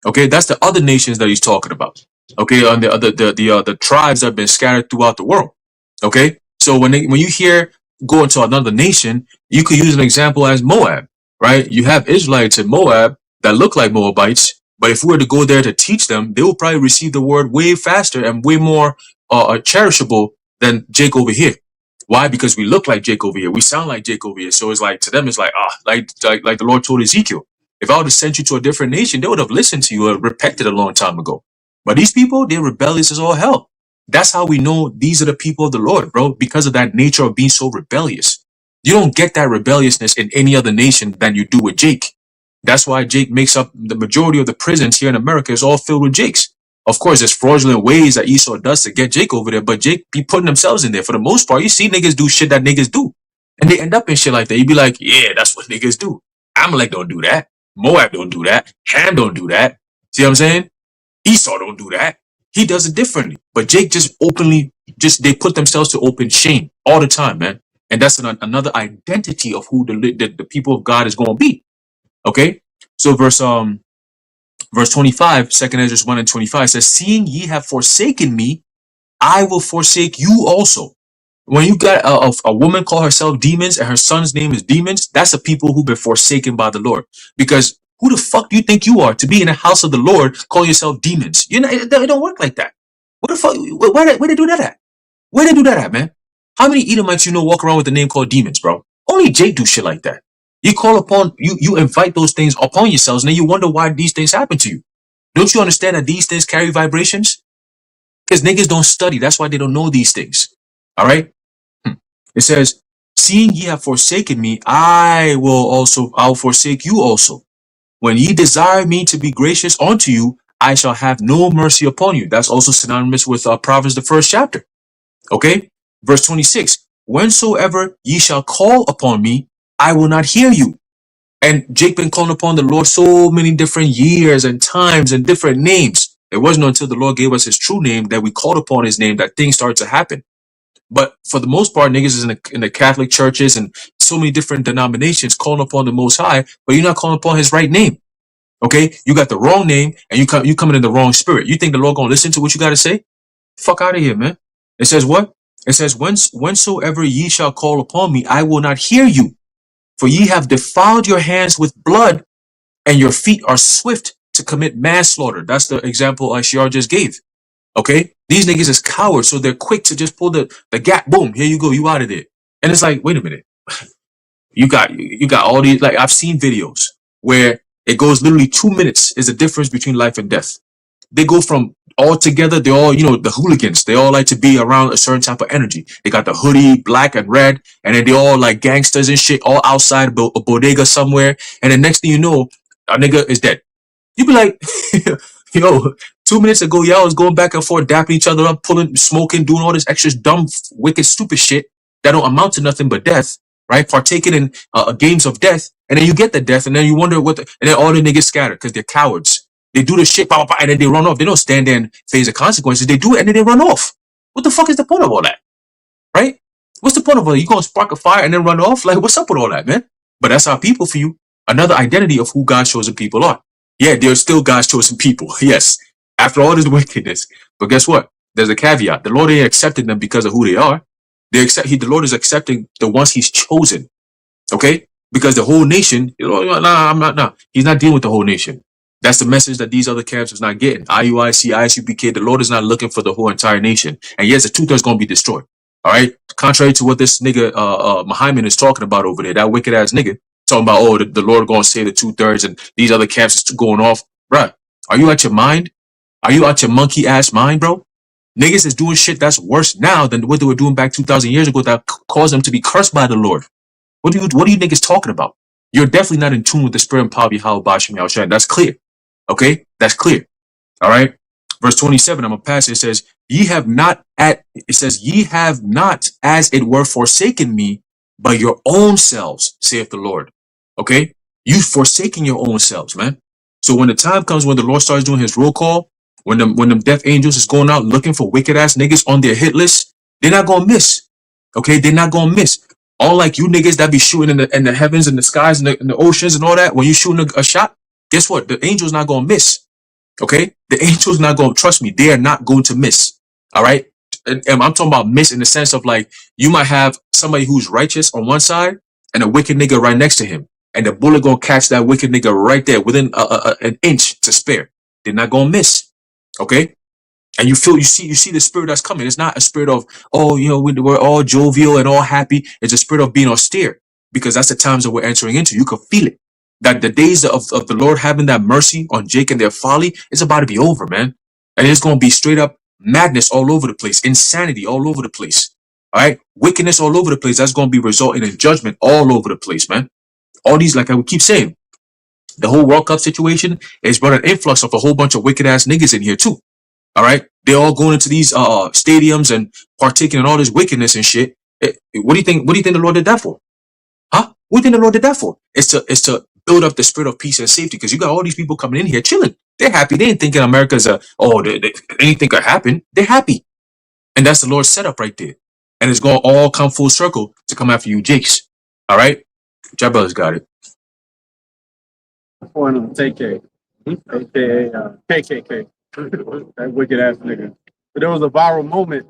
Okay, that's the other nations that he's talking about. Okay, on the tribes that have been scattered throughout the world. Okay, so when you hear go into another nation, you could use an example as Moab, right? You have Israelites in Moab that look like Moabites, but if we were to go there to teach them, they will probably receive the word way faster and way more cherishable than Jake over here. Why? Because we look like Jake over here. We sound like Jake over here. So it's like, to them, it's like, like the Lord told Ezekiel, if I would have sent you to a different nation, they would have listened to you or repented a long time ago. But these people, they're rebellious as all hell. That's how we know these are the people of the Lord, bro, because of that nature of being so rebellious. You don't get that rebelliousness in any other nation than you do with Jake. That's why Jake makes up the majority of the prisons here in America is all filled with Jakes. Of course, there's fraudulent ways that Esau does to get Jake over there, but Jake be putting themselves in there. For the most part, you see niggas do shit that niggas do. And they end up in shit like that. You be like, yeah, that's what niggas do. Amalek don't do that. Moab don't do that. Ham don't do that. See what I'm saying? Esau don't do that. He does it differently. But Jake just openly, they put themselves to open shame all the time, man. And that's another identity of who the people of God is going to be. Okay? So verse 25, 2nd Ezra 1 and 25 says, "Seeing ye have forsaken me, I will forsake you also." When you got a woman call herself Demons and her son's name is Demons, that's the people who've been forsaken by the Lord. Because who the fuck do you think you are to be in the house of the Lord calling yourself Demons? It don't work like that. What the fuck? Where they do that at? Where they do that at, man? How many Edomites walk around with a name called Demons, bro? Only Jake do shit like that. You call upon, you invite those things upon yourselves, and then you wonder why these things happen to you. Don't you understand that these things carry vibrations? Because niggas don't study. That's why they don't know these things. All right? It says, "Seeing ye have forsaken me, I'll forsake you also. When ye desire me to be gracious unto you, I shall have no mercy upon you." That's also synonymous with Proverbs, the 1st chapter. Okay? Verse 26, "Whensoever ye shall call upon me, I will not hear you." And Jake been calling upon the Lord so many different years and times and different names. It wasn't until the Lord gave us his true name that we called upon his name that things started to happen. But for the most part, niggas is in the Catholic churches and so many different denominations calling upon the Most High, but you're not calling upon his right name. Okay? You got the wrong name and you coming in the wrong spirit. You think the Lord gonna listen to what you got to say? Fuck out of here, man. It says what? It says, "Whensoever ye shall call upon me, I will not hear you. For ye have defiled your hands with blood, and your feet are swift to commit manslaughter." That's the example Shiar just gave. Okay? These niggas is cowards, so they're quick to just pull the gap. Boom, here you go, you out of there. And it's like, wait a minute. You got all these, like, I've seen videos where it goes literally 2 minutes is the difference between life and death. They go from all together, they're all, the hooligans. They all like to be around a certain type of energy. They got the hoodie, black and red, and then they all like gangsters and shit, all outside a bodega somewhere. And the next thing you know, a nigga is dead. You be like, 2 minutes ago, y'all was going back and forth, dapping each other up, pulling, smoking, doing all this extra dumb, wicked, stupid shit that don't amount to nothing but death, right? Partaking in games of death, and then you get the death, and then you wonder and then all the niggas scatter because they're cowards. They do the shit, and then they run off. They don't stand there and face the consequences. They do it, and then they run off. What the fuck is the point of all that, right? What's the point of all that? You gonna spark a fire and then run off? Like, what's up with all that, man? But that's our people for you. Another identity of who God's chosen people are. Yeah, they're still God's chosen people. Yes. After all this wickedness. But guess what? There's a caveat. The Lord ain't accepting them because of who they are. The Lord is accepting the ones he's chosen. Okay? Because the whole nation, nah, I'm not, nah. He's not dealing with the whole nation. That's the message that these other camps is not getting. IUIC, ISUPK, the Lord is not looking for the whole entire nation. And yes, the 2/3 going to be destroyed. All right? Contrary to what this nigga, Muhammad is talking about over there, that wicked ass nigga, talking about, oh, the Lord going to save the 2/3 and these other camps is going off. Bruh, are you at your mind? Are you out your monkey ass mind, bro? Niggas is doing shit that's worse now than what they were doing back 2,000 years ago that caused them to be cursed by the Lord. What are you niggas talking about? You're definitely not in tune with the spirit and power of Yahweh Bashim Yahushua. That's clear. Okay? That's clear. All right? Verse 27, I'm gonna pass it. It says, ye have not as it were forsaken me, but your own selves, saith the Lord. Okay? You forsaking your own selves, man. So when the time comes when the Lord starts doing his roll call, when them death angels is going out looking for wicked ass niggas on their hit list, they're not gonna miss. Okay? They're not gonna miss. All like you niggas that be shooting in the heavens and the skies and the oceans and all that, when you shooting a shot, guess what? The angel's not gonna miss. Okay? The angel's not gonna, trust me, they are not going to miss. All right? And I'm talking about miss in the sense of like, you might have somebody who's righteous on one side and a wicked nigga right next to him. And the bullet gonna catch that wicked nigga right there within an inch to spare. They're not gonna miss. Okay? And you see the spirit that's coming. It's not a spirit of, oh, we're all jovial and all happy. It's a spirit of being austere, because that's the times that we're entering into. You can feel it. That the days of the Lord having that mercy on Jake and their folly is about to be over, man. And it's going to be straight up madness all over the place, insanity all over the place. All right, wickedness all over the place. That's going to be resulting in judgment all over the place, man. All these, like I would keep saying, the whole World Cup situation is brought an influx of a whole bunch of wicked ass niggas in here too. All right, they're all going into these stadiums and partaking in all this wickedness and shit. What do you think? What do you think the Lord did that for? Huh? What do you think the Lord did that for? It's to build up the spirit of peace and safety, because you got all these people coming in here chilling. They're happy. They ain't thinking America's anything could happen. They're happy, and that's the Lord's setup right there. And it's going to all come full circle to come after you, Jakes. All right, Jabel's got it. Point on TK, aka KKK. That wicked ass nigga. But there was a viral moment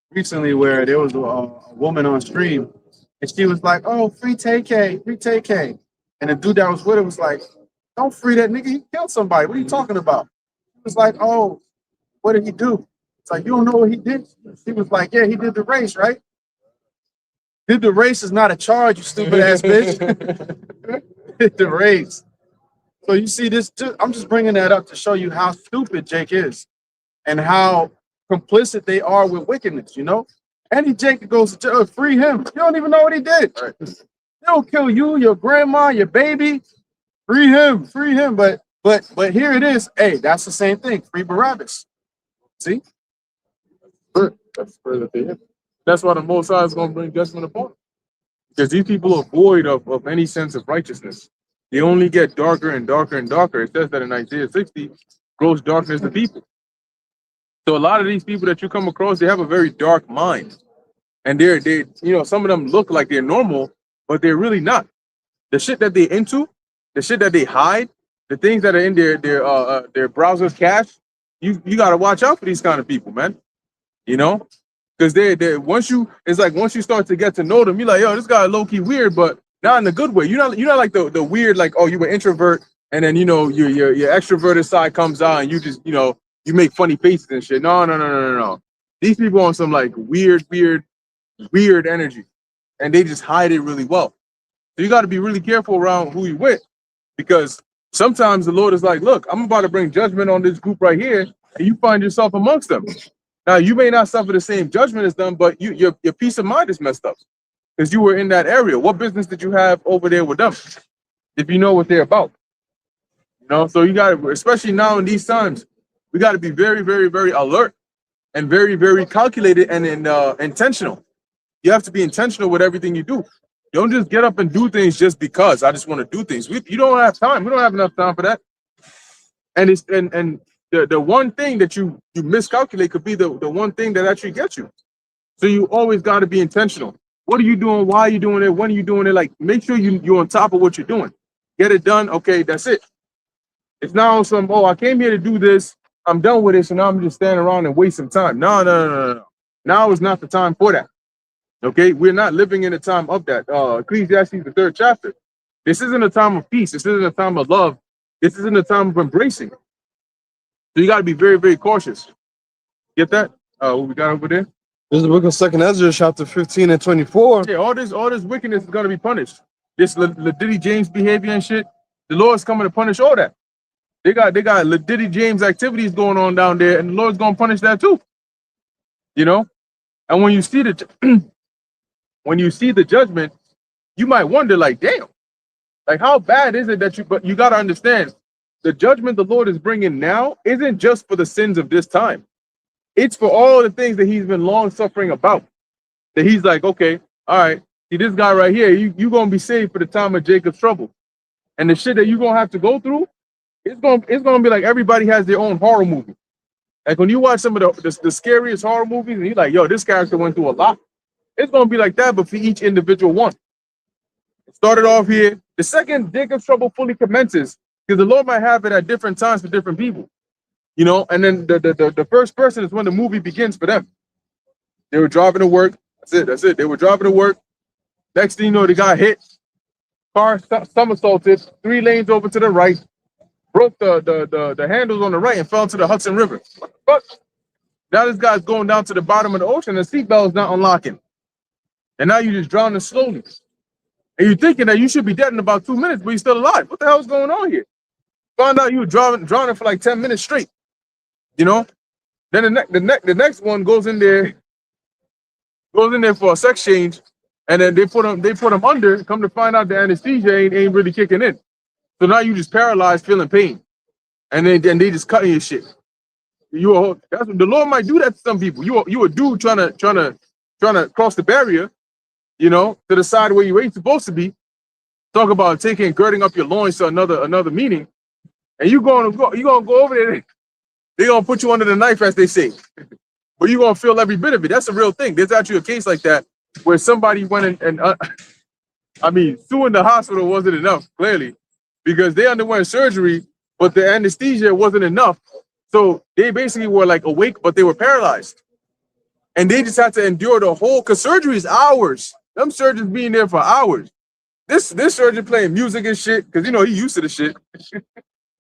recently where there was a woman on stream and she was like, oh, free TK, free TK. And the dude that was with her was like, don't free that nigga, he killed somebody. What are you talking about? He was like, oh, what did he do? It's like, you don't know what he did? He was like, yeah, he did the race, right? Did the race is not a charge, you stupid ass bitch. Did the race. So you see this, I'm just bringing that up to show you how stupid Jake is and how complicit they are with wickedness, Any Jake that goes to jail, free him. You don't even know what he did. Right. He'll kill you, your grandma, your baby. Free him. But here it is. Hey, that's the same thing. Free Barabbas. See? That's why the Most High is going to bring judgment upon them. Because these people are void of any sense of righteousness. They only get darker and darker and darker. It says that in Isaiah 60, gross darkness to people. So a lot of these people that you come across, they have a very dark mind. And they some of them look like they're normal, but they're really not. The shit that they're into, the shit that they hide, the things that are in their browser's cache, you got to watch out for these kind of people, man. Because once you start to get to know them, you're like, yo, this guy low-key weird, but not in a good way. You're not like the weird, like, oh, you were introvert, and then your extroverted side comes out, and you just you make funny faces and shit. No. These people on some like weird energy, and they just hide it really well. So you got to be really careful around who you with, because sometimes the Lord is like, look, I'm about to bring judgment on this group right here, and you find yourself amongst them. Now you may not suffer the same judgment as them, but your peace of mind is messed up. Because you were in that area. What business did you have over there with them? If you know what they're about. So you got to, especially now in these times, we got to be very, very, very alert and very, very calculated and intentional. You have to be intentional with everything you do. Don't just get up and do things just because I just want to do things. You don't have time. We don't have enough time for that. And the one thing that you miscalculate could be the one thing that actually gets you. So you always got to be intentional. What are you doing? Why are you doing it? When are you doing it? Like, make sure you're on top of what you're doing. Get it done. Okay, that's it. It's now some, I came here to do this. I'm done with it, so now I'm just standing around and waste some time. No. Now is not the time for that. Okay, we're not living in a time of that. Ecclesiastes, the 3rd chapter. This isn't a time of peace. This isn't a time of love. This isn't a time of embracing. So you got to be very, very cautious. Get that? What we got over there? This is the book of 2nd Ezra, chapter 15 and 24. Yeah, all this wickedness is gonna be punished. This Diddy James behavior and shit. The Lord's coming to punish all that. They got Diddy James activities going on down there, and the Lord's gonna punish that too. You know, and when you see the when you see the judgment, you might wonder, like, damn, like how bad is it that you? But you gotta understand, the judgment the Lord is bringing now isn't just for the sins of this time. It's for all the things that he's been long suffering about. That he's like, okay, all right, see this guy right here, you gonna be saved for the time of Jacob's trouble, and the shit that you gonna have to go through, it's gonna be like everybody has their own horror movie. Like when you watch some of the scariest horror movies, and you're like, yo, this character went through a lot. It's gonna be like that, but for each individual one. It started off here. The second Jacob's trouble fully commences, because the Lord might have it at different times for different people. You know, and then the first person is when the movie begins for them. They were driving to work. That's it. They were driving to work. Next thing you know, they got hit. Car somersaulted 3 lanes over to the right, broke the handles on the right and fell into the Hudson River. What the fuck? Now this guy's going down to the bottom of the ocean. The seatbelt is not unlocking. And now you're just drowning slowly. And you're thinking that you should be dead in about 2 minutes, but you're still alive. What the hell is going on here? Found out you were drowning for like 10 minutes straight. You know, then the next one goes in there for a sex change, and then they put him under. Come to find out the anesthesia ain't really kicking in, so now you just paralyzed, feeling pain, and they just cutting your shit. That's the Lord might do that to some people. You a dude trying to cross the barrier, you know, to the side where you ain't supposed to be. Talk about girding up your loins to another meaning, and you gonna go over there. They're going to put you under the knife, as they say. But you're going to feel every bit of it. That's a real thing. There's actually a case like that where somebody went and suing the hospital wasn't enough, clearly, because they underwent surgery, but the anesthesia wasn't enough. So they basically were like awake, but they were paralyzed. And they just had to endure the whole, because surgery is hours. Them surgeons being there for hours. This surgeon playing music and shit, because, you know, he used to the shit.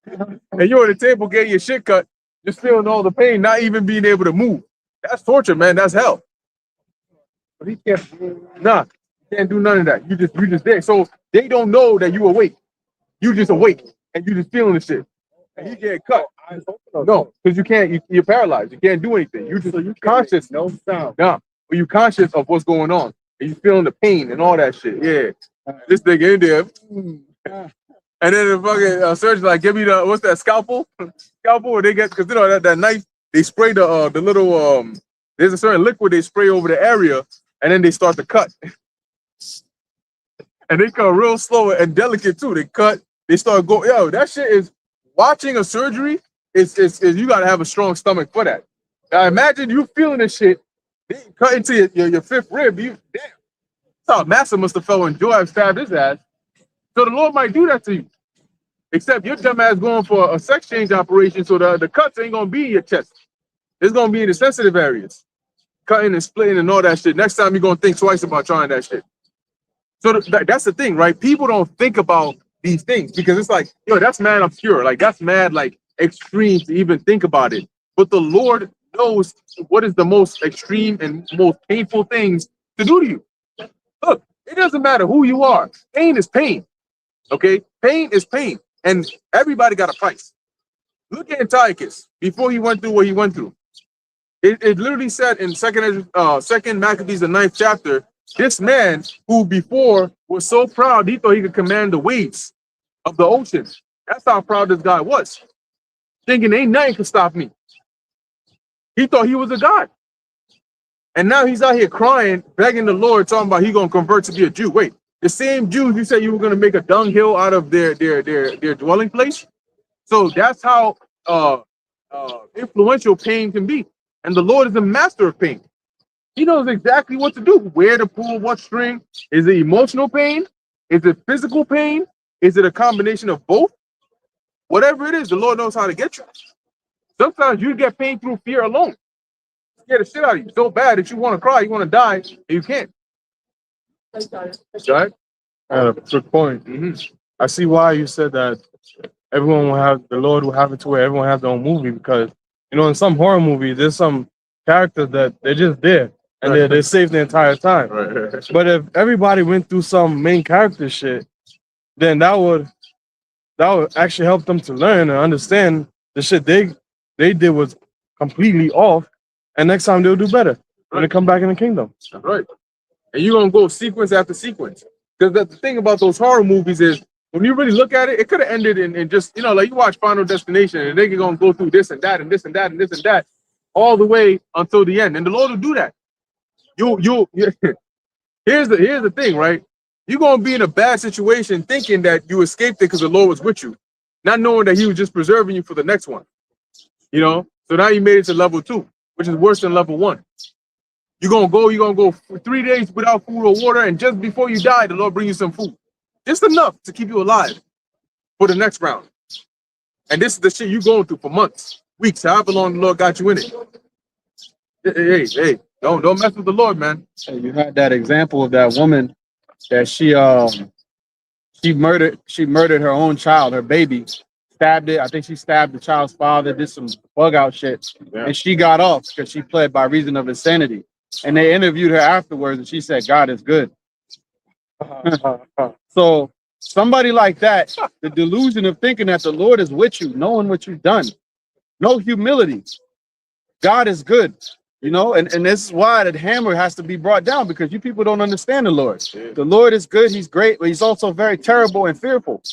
And you're at the table getting your shit cut. Just feeling all the pain, not even being able to move. That's torture, man. That's hell. But he can't do none of that. You just there. So they don't know that you awake. You just awake and you just feeling the shit. And he get cut. No, because you're paralyzed. You can't do anything. You just conscious. No sound. Nah. But you conscious of what's going on. And you feeling the pain and all that shit. Yeah. This nigga in there. And then the fucking surgeon like, give me what's that, scalpel? Scalpel, they get, because you know that knife, they spray the little there's a certain liquid they spray over the area, and then they start to cut. And they cut real slow and delicate too. They cut, they start going, yo, that shit is, watching a surgery is you gotta have a strong stomach for that. Now imagine you feeling this shit, they cut into your 5th rib, damn. That's how Massa must have felt when Joab stabbed his ass. So the Lord might do that to you. Except your dumb ass going for a sex change operation, so the cuts ain't gonna be in your chest. It's gonna be in the sensitive areas. Cutting and splitting and all that shit. Next time you're gonna think twice about trying that shit. So that's the thing, right? People don't think about these things because it's like, yo, that's mad obscure. Like that's mad like extreme to even think about it. But the Lord knows what is the most extreme and most painful things to do to you. Look, it doesn't matter who you are. Pain is pain. Okay, pain is pain, and everybody got a price. Look at Antiochus before he went through what he went through. It literally said in second Maccabees, the 9th chapter, this man who before was so proud he thought he could command the waves of the ocean. That's how proud this guy was, thinking ain't nothing could stop me. He thought he was a god, and now he's out here crying, begging the Lord, talking about he gonna convert to be a Jew. Wait. The same Jews you said you were going to make a dunghill out of their dwelling place. So that's how influential pain can be. And the Lord is the master of pain. He knows exactly what to do, where to pull what string. Is it emotional pain? Is it physical pain? Is it a combination of both? Whatever it is, the Lord knows how to get you. Sometimes you get pain through fear alone. Scare the shit out of you so bad that you want to cry, you want to die, and you can't. Right? I had a good point. I see why you said that everyone will have, the Lord will have it to where everyone has their own movie, because, you know, in some horror movies, there's some characters that they're just there and they're safe the entire time. Right. But if everybody went through some main character shit, then that would actually help them to learn and understand the shit they did was completely off, and next time they'll do better when they come back in the kingdom. Right. And you're gonna go sequence after sequence. Because the thing about those horror movies is when you really look at it, it could have ended in just, you know, like you watch Final Destination and they're gonna go through this and that and this and that and this and that all the way until the end. And the Lord will do that. Here's the thing, right? You're gonna be in a bad situation thinking that you escaped it because the Lord was with you, not knowing that He was just preserving you for the next one. You know, so now you made it to level 2, which is worse than level 1. You're gonna go for 3 days without food or water, and just before you die, the Lord bring you some food, just enough to keep you alive for the next round. And this is the shit you going through for months, weeks, however long the Lord got you in it. Hey, don't mess with the Lord, man. And you had that example of that woman that she murdered her own child, her baby, stabbed it. I think she stabbed the child's father, did some bug out shit, and she got off because she pled by reason of insanity. And they interviewed her afterwards, and she said, "God is good." So somebody like that, the delusion of thinking that the Lord is with you, knowing what you've done, no humility. God is good, you know, and this is why that hammer has to be brought down, because you people don't understand the Lord. The Lord is good, He's great, but He's also very terrible and fearful,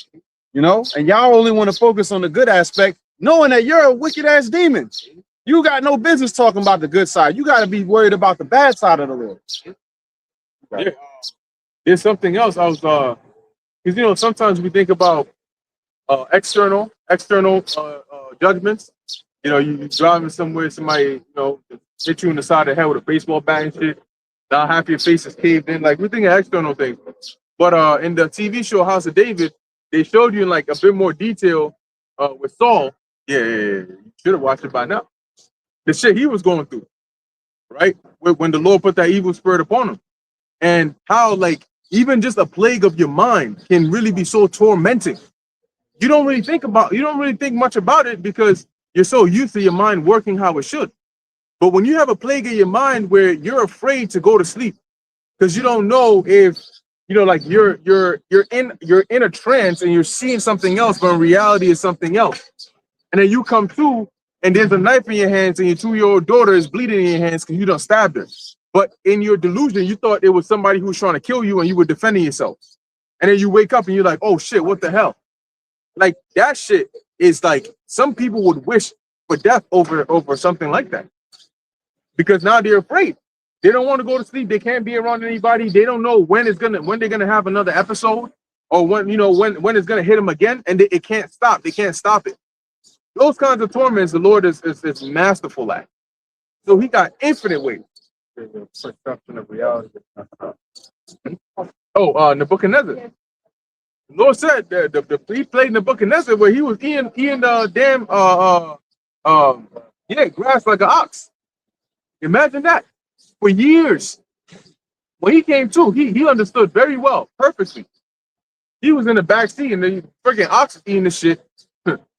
you know, and y'all only want to focus on the good aspect, knowing that you're a wicked ass demon. You got no business talking about the good side. You got to be worried about the bad side of the Lord. Yeah. There's something else I was because you know sometimes we think about external judgments. You know, you driving somewhere, somebody, you know, hit you in the side of the head with a baseball bat and shit. Now half your face is caved in. Like, we think of external things. But in the TV show House of David, they showed you in like a bit more detail with Saul. Yeah. You should have watched it by now. The shit he was going through, right? When the Lord put that evil spirit upon him. And how, like, even just a plague of your mind can really be so tormenting. You don't really think much about it because you're so used to your mind working how it should. But when you have a plague in your mind where you're afraid to go to sleep because you don't know if, you know, like you're in a trance and you're seeing something else, but in reality is something else. And then you come to, and there's a knife in your hands and your 2-year-old daughter is bleeding in your hands because you done stabbed her. But in your delusion, you thought it was somebody who was trying to kill you and you were defending yourself. And then you wake up and you're like, oh shit, what the hell? Like, that shit is like, some people would wish for death over something like that. Because now they're afraid. They don't want to go to sleep. They can't be around anybody. They don't know when they're gonna have another episode, or when it's gonna hit them again, and it can't stop. They can't stop it. Those kinds of torments, the Lord is masterful at. So He got infinite ways. Perception of reality. Nebuchadnezzar. The Lord said he played Nebuchadnezzar where he was eating damn grass like an ox. Imagine that. For years. When he came to, he understood very well, perfectly. He was in the back seat and the freaking ox was eating the shit.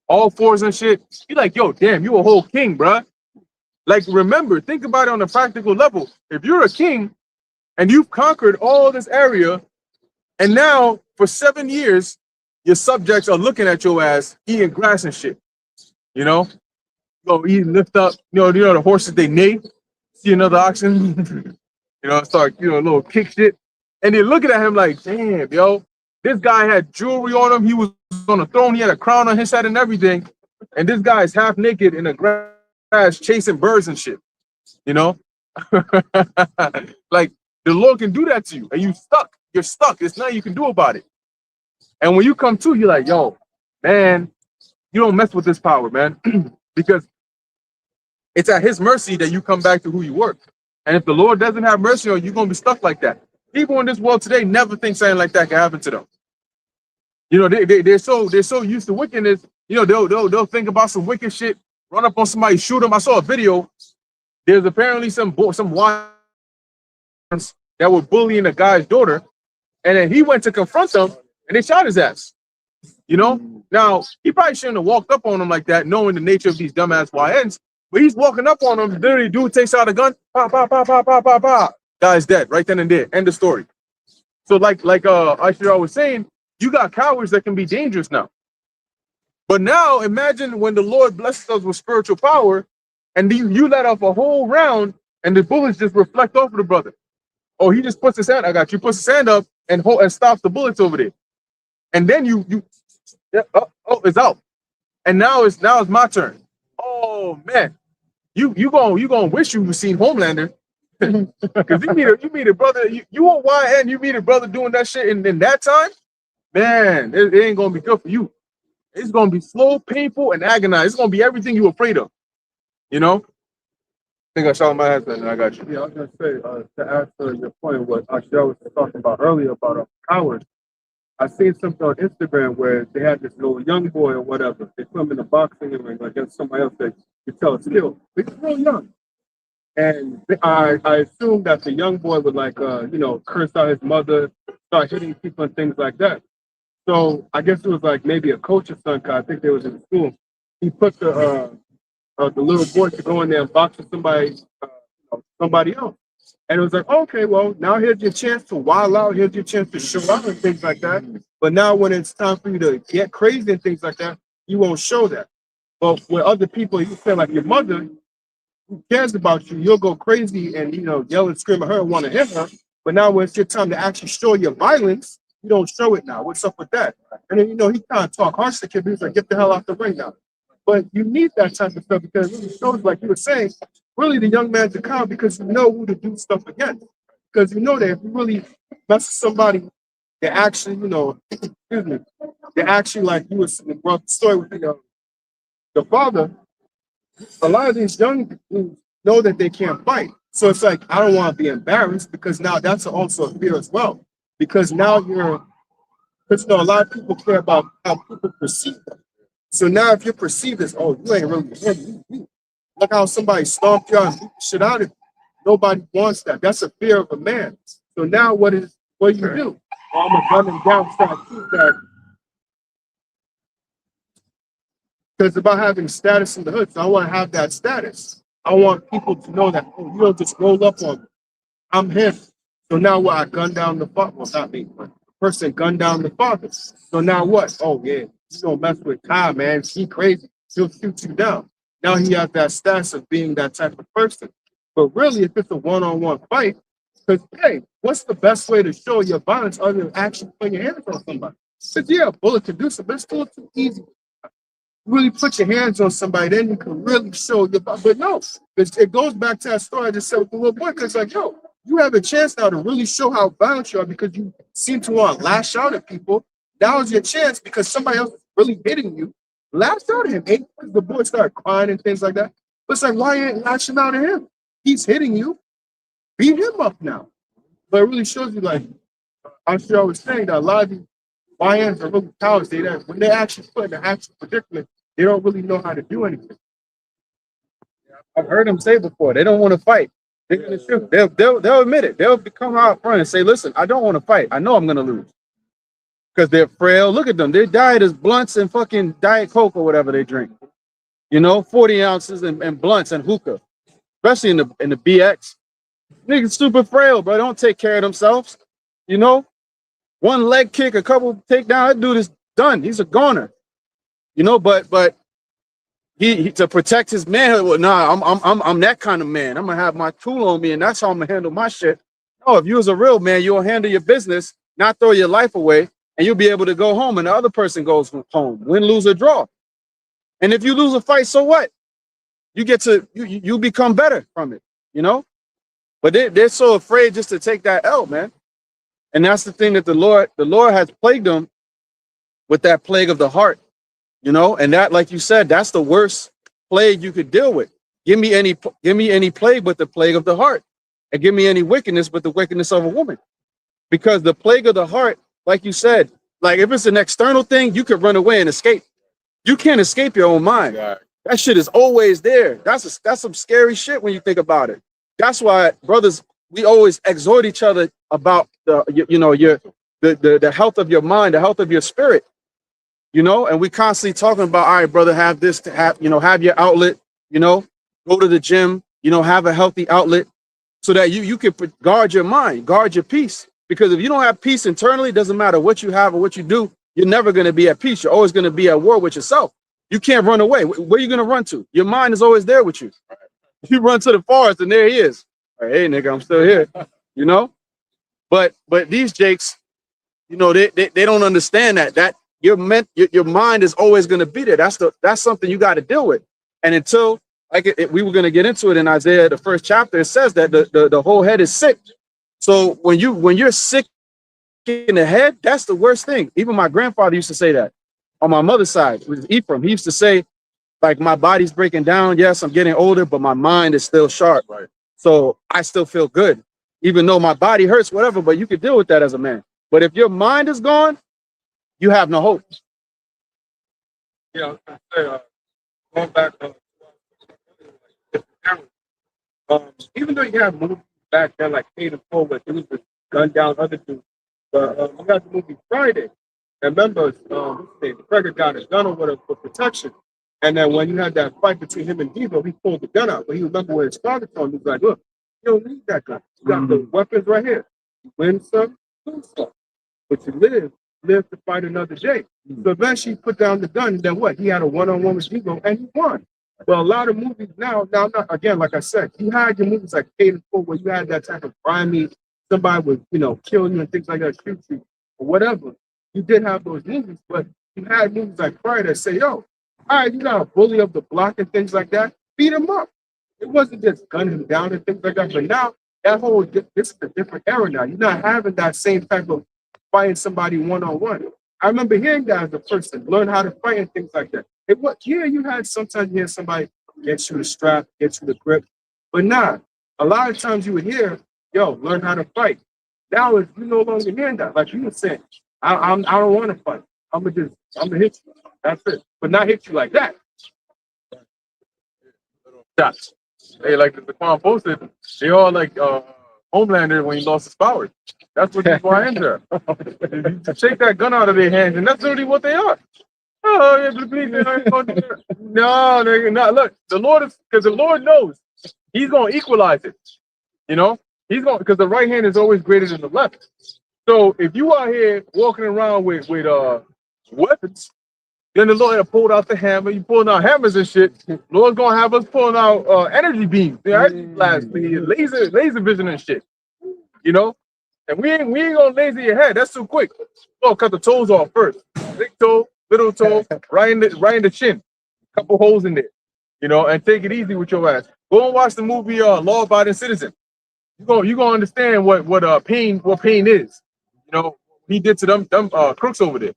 All fours and shit. He like, yo, damn, you a whole king, bruh. Like, remember, think about it on a practical level. If you're a king and you've conquered all this area, and now for 7 years, your subjects are looking at your ass eating grass and shit. You know? Go eat, lift up, you know the horses they neigh, see another oxen, start, a little kick shit. And they're looking at him like, damn, yo, this guy had jewelry on him. He was on a throne. He had a crown on his head and everything. And this guy is half naked in a grass chasing birds and shit, you know? Like, the Lord can do that to you and you're stuck. There's nothing you can do about it. And when you come to, you're like, yo, man, you don't mess with this power, man. Because it's at His mercy that you come back to who you were. And if the Lord doesn't have mercy on you, you're going to be stuck like that. People in this world today never think something like that can happen to them. You know, they're so used to wickedness. You know, they'll think about some wicked shit run up on somebody, shoot them. I saw a video. There's apparently some wives that were bullying a guy's daughter, and then he went to confront them, and they shot his ass. You know, now he probably shouldn't have walked up on him like that, knowing the nature of these dumbass YNs. But he's walking up on him. Literally, dude takes out a gun. Pa pa pa pa pa pa pa. Guy's dead right then and there. End of story. So like Aishra was saying, you got cowards that can be dangerous now. But now imagine when the Lord blesses us with spiritual power, and you let off a whole round, and the bullets just reflect off of the brother. Oh, he just puts his hand. I got you. Puts his hand up and stops the bullets over there. And then it's out. And now it's my turn. Oh man, you gonna wish you seen Homelander, because you meet a brother. You on YN, you meet a brother doing that shit in that time. Man, it ain't gonna be good for you. It's gonna be slow, painful, and agonized. It's gonna be everything you're afraid of. You know. I think I shot my head, and I got you. Yeah, I was gonna say to answer your point, what Ashel was talking about earlier about cowards. I seen something on Instagram where they had this little young boy or whatever. They put him in a boxing ring against somebody else that you tell it's still. He's real young. And I assumed that the young boy would curse out his mother, start hitting people and things like that. So I guess it was like maybe a coach's son, cause I think they was in school. He put the little boy to go in there and box with somebody else. And it was like, okay, well, now here's your chance to wild out. Here's your chance to show out and things like that. But now when it's time for you to get crazy and things like that, you won't show that. But with other people, you feel like your mother, who cares about you, you'll go crazy and, yell and scream at her and want to hit her. But now when it's your time to actually show your violence, you don't show it now. What's up with that? And then, he kind of talk harsh to the kid. He's like, get the hell out the ring now. But you need that type of stuff because it really shows, like you were saying, really the young man's account, because you know who to do stuff against. Because you know that if you really mess with somebody, they actually, they actually, like you were saying, brought the story with the father, a lot of these young people know that they can't fight. So it's like, I don't want to be embarrassed, because now that's also a fear as well. Because now because a lot of people care about how people perceive them. So now if you're perceived as, oh, you ain't really him, look how somebody stomped you out and beat the shit out of you. Nobody wants that. That's a fear of a man. So now what do you do? Well, I'm gonna gun him down, start keep that. Because it's about having status in the hood. So I want to have that status. I want people to know that, oh, you don't just roll up on me. I'm him. So now what? I gun down the father. Well, not me, but the person gunned down the father. So now what? Oh yeah, you don't mess with Kai, man. She crazy. She'll shoot you down. Now he has that status of being that type of person. But really, if it's a one-on-one fight, because hey, what's the best way to show your violence other than actually putting your hands on somebody? Because yeah, a bullet can do something, but it's still too easy. You really put your hands on somebody, then you can really show your violence. But no, it goes back to that story I just said with the little boy. Because like, yo, you have a chance now to really show how violent you are because you seem to want to lash out at people. Now is your chance because somebody else is really hitting you. Lash out at him, because the boy started crying and things like that. But it's like, why ain't lashing out at him? He's hitting you. Beat him up now. But it really shows you, like, I'm sure I was saying that a lot of these YNs are really cowards. When they actually put in an actual predicament, they don't really know how to do anything. I've heard them say before, they don't want to fight. They're going to shoot. They'll admit it. They'll come out front and say, listen, I don't want to fight. I know I'm going to lose. Because they're frail. Look at them. Their diet is blunts and fucking Diet Coke or whatever they drink. 40 ounces and blunts and hookah. Especially in the BX. Niggas super frail, bro. Don't take care of themselves. One leg kick, a couple takedown, that dude is done. He's a goner. But he to protect his manhood. Well, nah, I'm that kind of man. I'm gonna have my tool on me, and that's how I'm gonna handle my shit. No, if you was a real man, you'll handle your business, not throw your life away, and you'll be able to go home, and the other person goes home, win, lose, or draw. And if you lose a fight, so what? You get to you become better from it, But they're so afraid just to take that L, man. And that's the thing that the Lord has plagued them with, that plague of the heart, and that, like you said, that's the worst plague you could deal with. Give me any plague but the plague of the heart, and give me any wickedness but the wickedness of a woman. Because the plague of the heart, like you said, like if it's an external thing, you could run away and escape. You can't escape your own mind. That shit is always there. That's some scary shit when you think about it. That's why, brothers, we always exhort each other about the health of your mind, the health of your spirit. And we constantly talking about, all right, brother, have this to have your outlet, go to the gym, have a healthy outlet so that you can guard your mind, guard your peace. Because if you don't have peace internally, it doesn't matter what you have or what you do, you're never going to be at peace. You're always going to be at war with yourself. You can't run away. Where are you going to run to? Your mind is always there with you. You run to the forest and there he is. Hey, nigga, I'm still here, But these Jakes, they don't understand that your mind is always going to be there. That's something you got to deal with. And until we were going to get into it in Isaiah, the first chapter, it says that the whole head is sick. So when you're sick in the head, that's the worst thing. Even my grandfather used to say that on my mother's side with Ephraim. He used to say, like, my body's breaking down. Yes, I'm getting older, but my mind is still sharp. Right. So I still feel good, even though my body hurts, whatever, but you can deal with that as a man. But if your mind is gone, you have no hope. Yeah, going back, even though you have movies back then like Paid in Full, where it was just gunned down other dudes, but you got the movie Friday. And remember, the predator got his gun over for protection. And then when you had that fight between him and Devo, he pulled the gun out. But he remembered where it started from. He's like, look, you don't need that gun. You got the weapons right here. You win some, lose some. But you live to fight another day. So eventually he put down the gun. Then what? He had a one-on-one with Devo and he won. Well, a lot of movies now, not again, like I said, you had your movies like Paid in Full, where you had that type of grimy, somebody would, kill you and things like that, shoot you, or whatever. You did have those movies, but you had movies like Friday that say, yo, all right, you got a bully of the block and things like that, beat him up. It wasn't just gunning him down and things like that. But now, this is a different era now. You're not having that same type of fighting somebody one-on-one. I remember hearing that as a person, learn how to fight and things like that. You had sometimes you hear somebody get you the strap, get you the grip. But nah, a lot of times you would hear, yo, learn how to fight. Now you no longer hearing that. Like you were saying, I don't want to fight. I'm gonna hit you. That's it. But not hit you like that. Shots. Hey, like the Quan posted, they all like Homelander when he lost his powers. That's what these YNs are. You take that gun out of their hands, and that's literally what they are. Oh, yeah, no, they're not. Look, the Lord is, because the Lord knows He's gonna equalize it. He's gonna, because the right hand is always greater than the left. So if you are here walking around with weapons, then the Lord pulled out the hammer. You pulling out hammers and shit. Lord's gonna have us pulling out energy beams, energy blasts, laser vision and shit. And we ain't gonna laser your head. That's too quick. Oh, cut the toes off first. Big toe, little toe, right in the chin. Couple holes in there. And take it easy with your ass. Go and watch the movie Law Abiding Citizen. You gonna understand what pain is. He did to them crooks over there.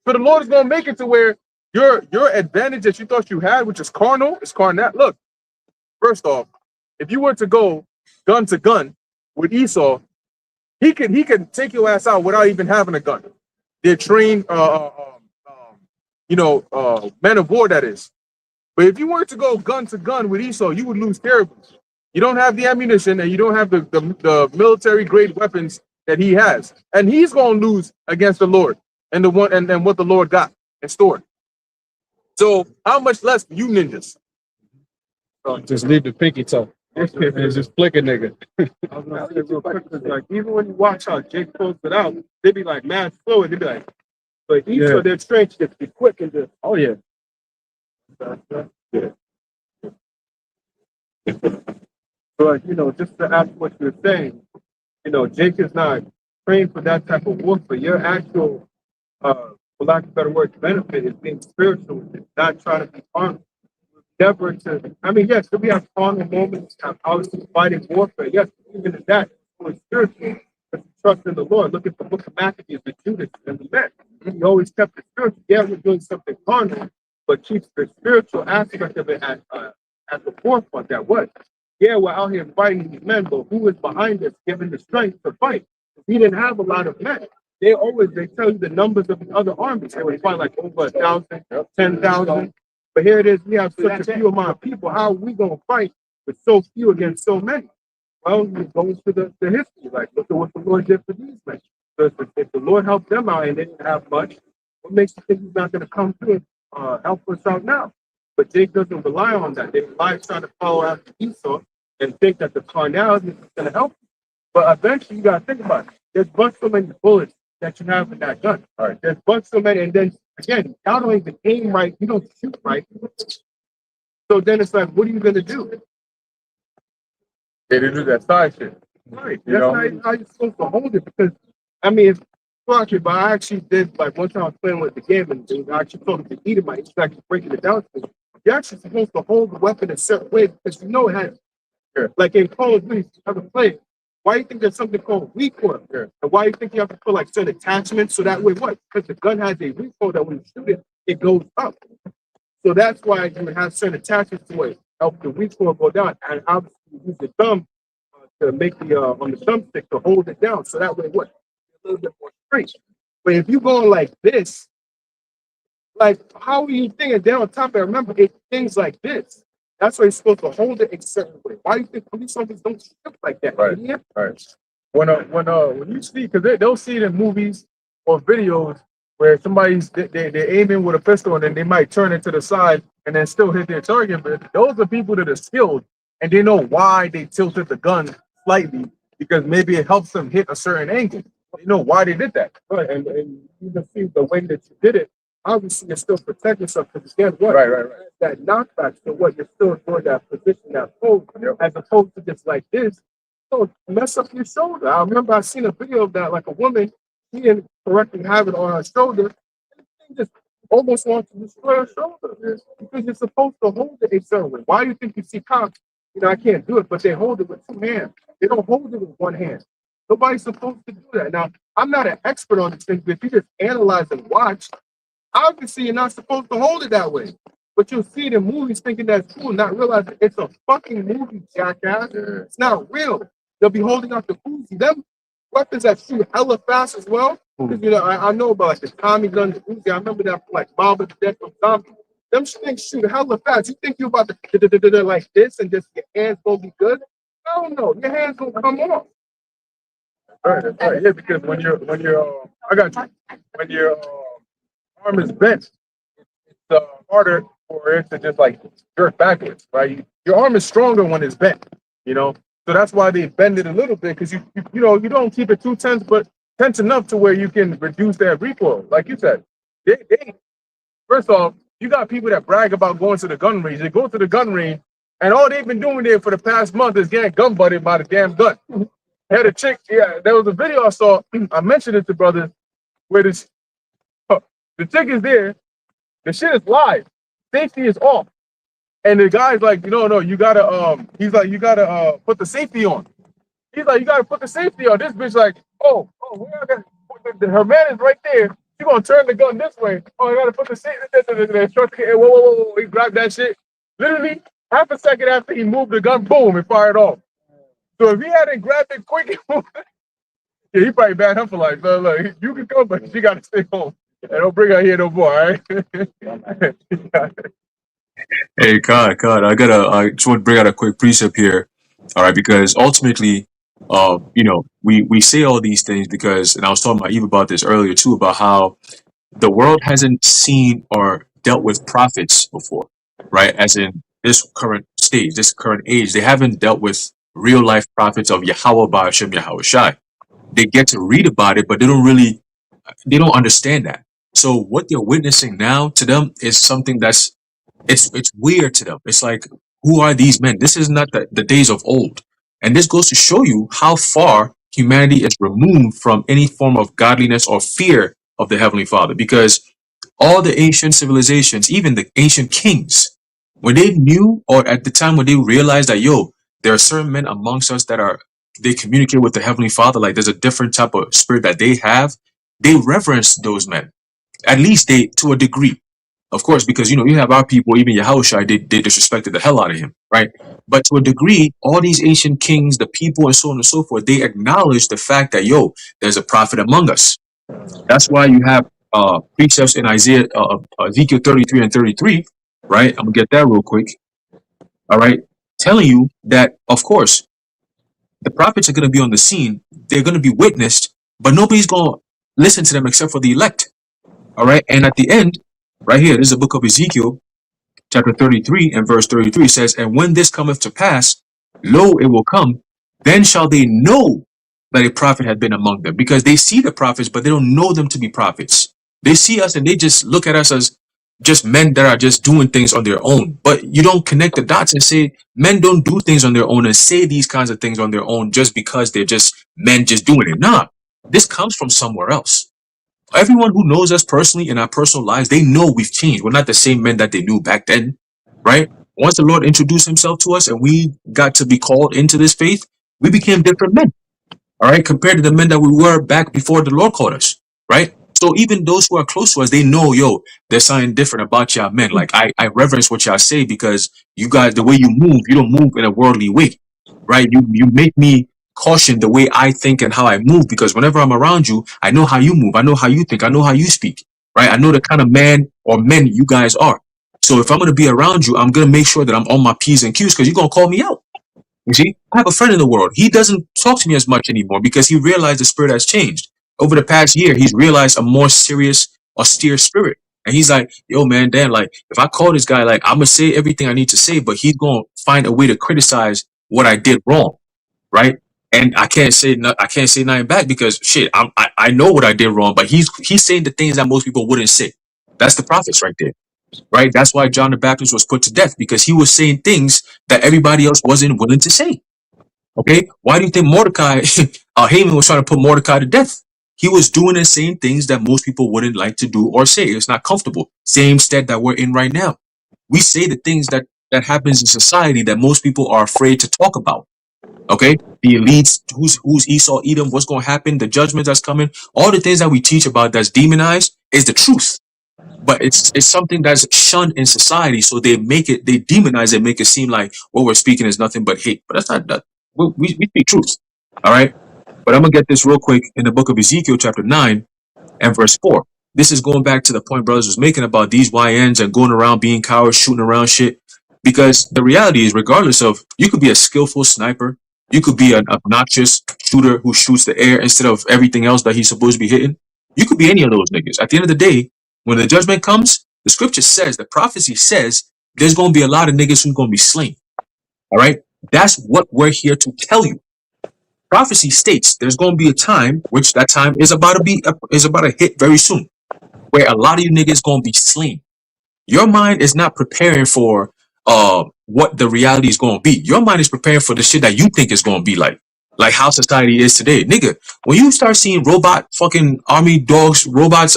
So the Lord is gonna make it to where your advantage that you thought you had, which is carnal, is carnal. Look, first off, if you were to go gun to gun with Esau, he could take your ass out without even having a gun. They're trained, men of war, that is. But if you were to go gun to gun with Esau, you would lose terribly. You don't have the ammunition and you don't have the military grade weapons that he has, and he's gonna lose against the Lord and what the Lord got in store. So how much less you ninjas? Just leave the pinky toe. And just flick a nigga. I was gonna say real quick, like even when you watch how Jake closed it out, they be like mad slow, and they be like, but Esau, they're trained to be quick and just, oh yeah. Yeah. But just to add what you're saying, Jake is not trained for that type of warfare. Your actual, for lack of a better word, benefit is being spiritual, it's not trying to be carnal. Never to, yes, we have carnal moments, obviously fighting warfare. Yes, even in that, it's spiritual. But you trust in the Lord. Look at the book of Maccabees, the Judas and the men. He always kept it spiritual. Yeah, we're doing something carnal, but keeps the spiritual aspect of it at the forefront. That what? Yeah, we're out here fighting these men, but who is behind us giving the strength to fight? He didn't have a lot of men. They tell you the numbers of the other armies. They would fight like over 1,000, 10,000. But here it is, we have So such that's a it. few amount of people. How are we gonna fight with so few against so many? Well, we go into the history, like look at what the Lord did for these men. So if the Lord helped them out and they didn't have much, what makes you think he's not gonna come through and help us out now? But Jake doesn't rely on that. They rely trying to follow after Esau and think that the carnality is gonna help you. But eventually you gotta think about it. There's but so many bullets that you have in that gun. All right. There's but so many, and then again, y'all don't even aim right, you don't shoot right. So then it's like, what are you gonna do? They didn't do that side shit. Right. You That's know? how you're supposed to hold it, because I mean it's fuck it, but I actually did, like one time I was playing with the game and I actually told him to eat it, my he's actually breaking it down to me. You're actually supposed to hold the weapon a certain way because you know it has, like in Call of Duty, you haven't played. Why do you think there's something called recoil? And why do you think you have to put like certain attachments so that way what? Because the gun has a recoil that when you shoot it, it goes up. So that's why you have certain attachments to it, help the recoil go down. And obviously you use the thumb to make the on the thumbstick to hold it down. So that way what? A little bit more straight. But if you going like this, like how are you thinking down on top of it? Remember, it's things like this. That's why you're supposed to hold it a certain way. Why do you think police officers don't shoot like that? Right. Idiot? Right. When you see, because they'll see it in movies or videos where somebody's they're aiming with a pistol and then they might turn it to the side and then still hit their target. But those are people that are skilled and they know why they tilted the gun slightly because maybe it helps them hit a certain angle. They know why they did that. Right. And you can see the way that you did it. Obviously, you still protect yourself because again, what? Right. That knockback. So what? You're still doing that position, that pose, as opposed to just like this. So mess up your shoulder. I remember I seen a video of that, like a woman, she didn't correctly have it on her shoulder, and she just almost wants to destroy her shoulder because you're supposed to hold it a certain way. Why do you think you see cops? You know, I can't do it, but they hold it with two hands. They don't hold it with one hand. Nobody's supposed to do that. Now, I'm not an expert on these things, but if you just analyze and watch, obviously you're not supposed to hold it that way. But you'll see it in movies thinking that's cool, not realizing it's a fucking movie, jackass. It's not real. They'll be holding out the Uzi. Them weapons that shoot hella fast as well. Because you know, I know about like the Tommy gun, the Uzi. I remember that from like Bob and the Death of Zombie. Them things shoot hella fast. You think you're about to like this and just your hands gonna be good? I don't know. Your hands gonna come off. Right. Yeah, because when you're I got you. When your arm is bent, it's harder for it to just like jerk backwards, right? Your arm is stronger when it's bent, you know. So that's why they bend it a little bit because you know you don't keep it too tense, but tense enough to where you can reduce that recoil. Like you said, they first off, you got people that brag about going to the gun range. They go to the gun range, and all they've been doing there for the past month is getting gun butted by the damn gun. Had a chick, yeah, there was a video I saw. I mentioned it to brothers where the chick is there, the shit is live, safety is off. And the guy's like, no, you gotta, he's like, you gotta put the safety on. He's like, you gotta put the safety on. This bitch like, her man is right there. She gonna turn the gun this way. Oh, I gotta put the safety. Whoa. He grabbed that shit. Literally, half a second after he moved the gun, boom, it fired off. So if he hadn't grabbed it quick, yeah, he probably banned her for life. Look, you can come, but you gotta stay home. And don't bring her here no more, all right? Hey, God, I just want to bring out a quick precept here, all right? Because ultimately, we say all these things because, and I was talking about Eve about this earlier too, about how the world hasn't seen or dealt with prophets before, right? As in this current stage, this current age, they haven't dealt with real life prophets of Yahweh Ba'ashem Yahweh Shai. They get to read about it, but they don't understand that. So what they're witnessing now to them is something that's it's weird to them. It's like, who are these men? This is not the days of old. And this goes to show you how far humanity is removed from any form of godliness or fear of the Heavenly Father. Because all the ancient civilizations, even the ancient kings, when they knew, or at the time when they realized that, there are certain men amongst us that they communicate with the Heavenly Father, like there's a different type of spirit that they have, they reverence those men. At least to a degree. Of course, because, you have our people, even Yahushua, they disrespected the hell out of him, right? But to a degree, all these ancient kings, the people, and so on and so forth, they acknowledge the fact that, there's a prophet among us. That's why you have precepts in Ezekiel 33 and 33, right? I'm gonna get that real quick. All right, telling you that of course the prophets are gonna be on the scene. They're gonna be witnessed, but nobody's gonna listen to them except for the elect. All right, and at the end, right here, this is the book of Ezekiel, chapter 33 and verse 33 says, "And when this cometh to pass, lo, it will come, then shall they know that a prophet had been among them." Because they see the prophets, but they don't know them to be prophets. They see us and they just look at us as just men that are just doing things on their own. But you don't connect the dots and say men don't do things on their own and say these kinds of things on their own just because they're just men just doing it. Nah, this comes from somewhere else. Everyone who knows us personally in our personal lives, they know we've changed. We're not the same men that they knew back then, right? Once the Lord introduced himself to us and we got to be called into this faith, we became different men, all right, compared to the men that we were back before the Lord called us, right? So even those who are close to us, they know, yo, there's something different about y'all men. Like I reverence what y'all say because you guys, the way you move, you don't move in a worldly way, right? You make me caution the way I think and how I move because whenever I'm around you, I know how you move, I know how you think, I know how you speak, right? I know the kind of man or men you guys are. So if I'm gonna be around you, I'm gonna make sure that I'm on my P's and Q's because you're gonna call me out. You see, I have a friend in the world. He doesn't talk to me as much anymore because he realized the spirit has changed. Over the past year, he's realized a more serious, austere spirit. And he's like, yo, man, Dan, like, if I call this guy, like, I'm going to say everything I need to say, but he's going to find a way to criticize what I did wrong, right? And I can't say nothing back because shit, I know what I did wrong, but he's saying the things that most people wouldn't say. That's the prophets right there, right? That's why John the Baptist was put to death because he was saying things that everybody else wasn't willing to say. Okay, why do you think Mordecai, Haman was trying to put Mordecai to death? He was doing and saying things that most people wouldn't like to do or say. It's not comfortable. Same state that we're in right now. We say the things that happens in society that most people are afraid to talk about. Okay, the elites, who's Esau, Edom, what's going to happen, the judgment that's coming, all the things that we teach about that's demonized is the truth. But it's something that's shunned in society, so they demonize it, make it seem like what we're speaking is nothing but hate. But that's not that. We speak truth, all right. But I'm gonna get this real quick in the book of Ezekiel, chapter 9 and verse 4. This is going back to the point brothers was making about these YNs and going around being cowards, shooting around shit. Because the reality is, regardless of, you could be a skillful sniper, you could be an obnoxious shooter who shoots the air instead of everything else that he's supposed to be hitting. You could be any of those niggas. At the end of the day, when the judgment comes, the scripture says, the prophecy says, there's going to be a lot of niggas who's going to be slain. All right? That's what we're here to tell you. Prophecy states there's going to be a time, which that time is about to hit very soon, where a lot of you niggas going to be slain. Your mind is not preparing for what the reality is going to be. Your mind is preparing for the shit that you think is going to be like how society is today. Nigga, when you start seeing robot fucking army dogs, robots,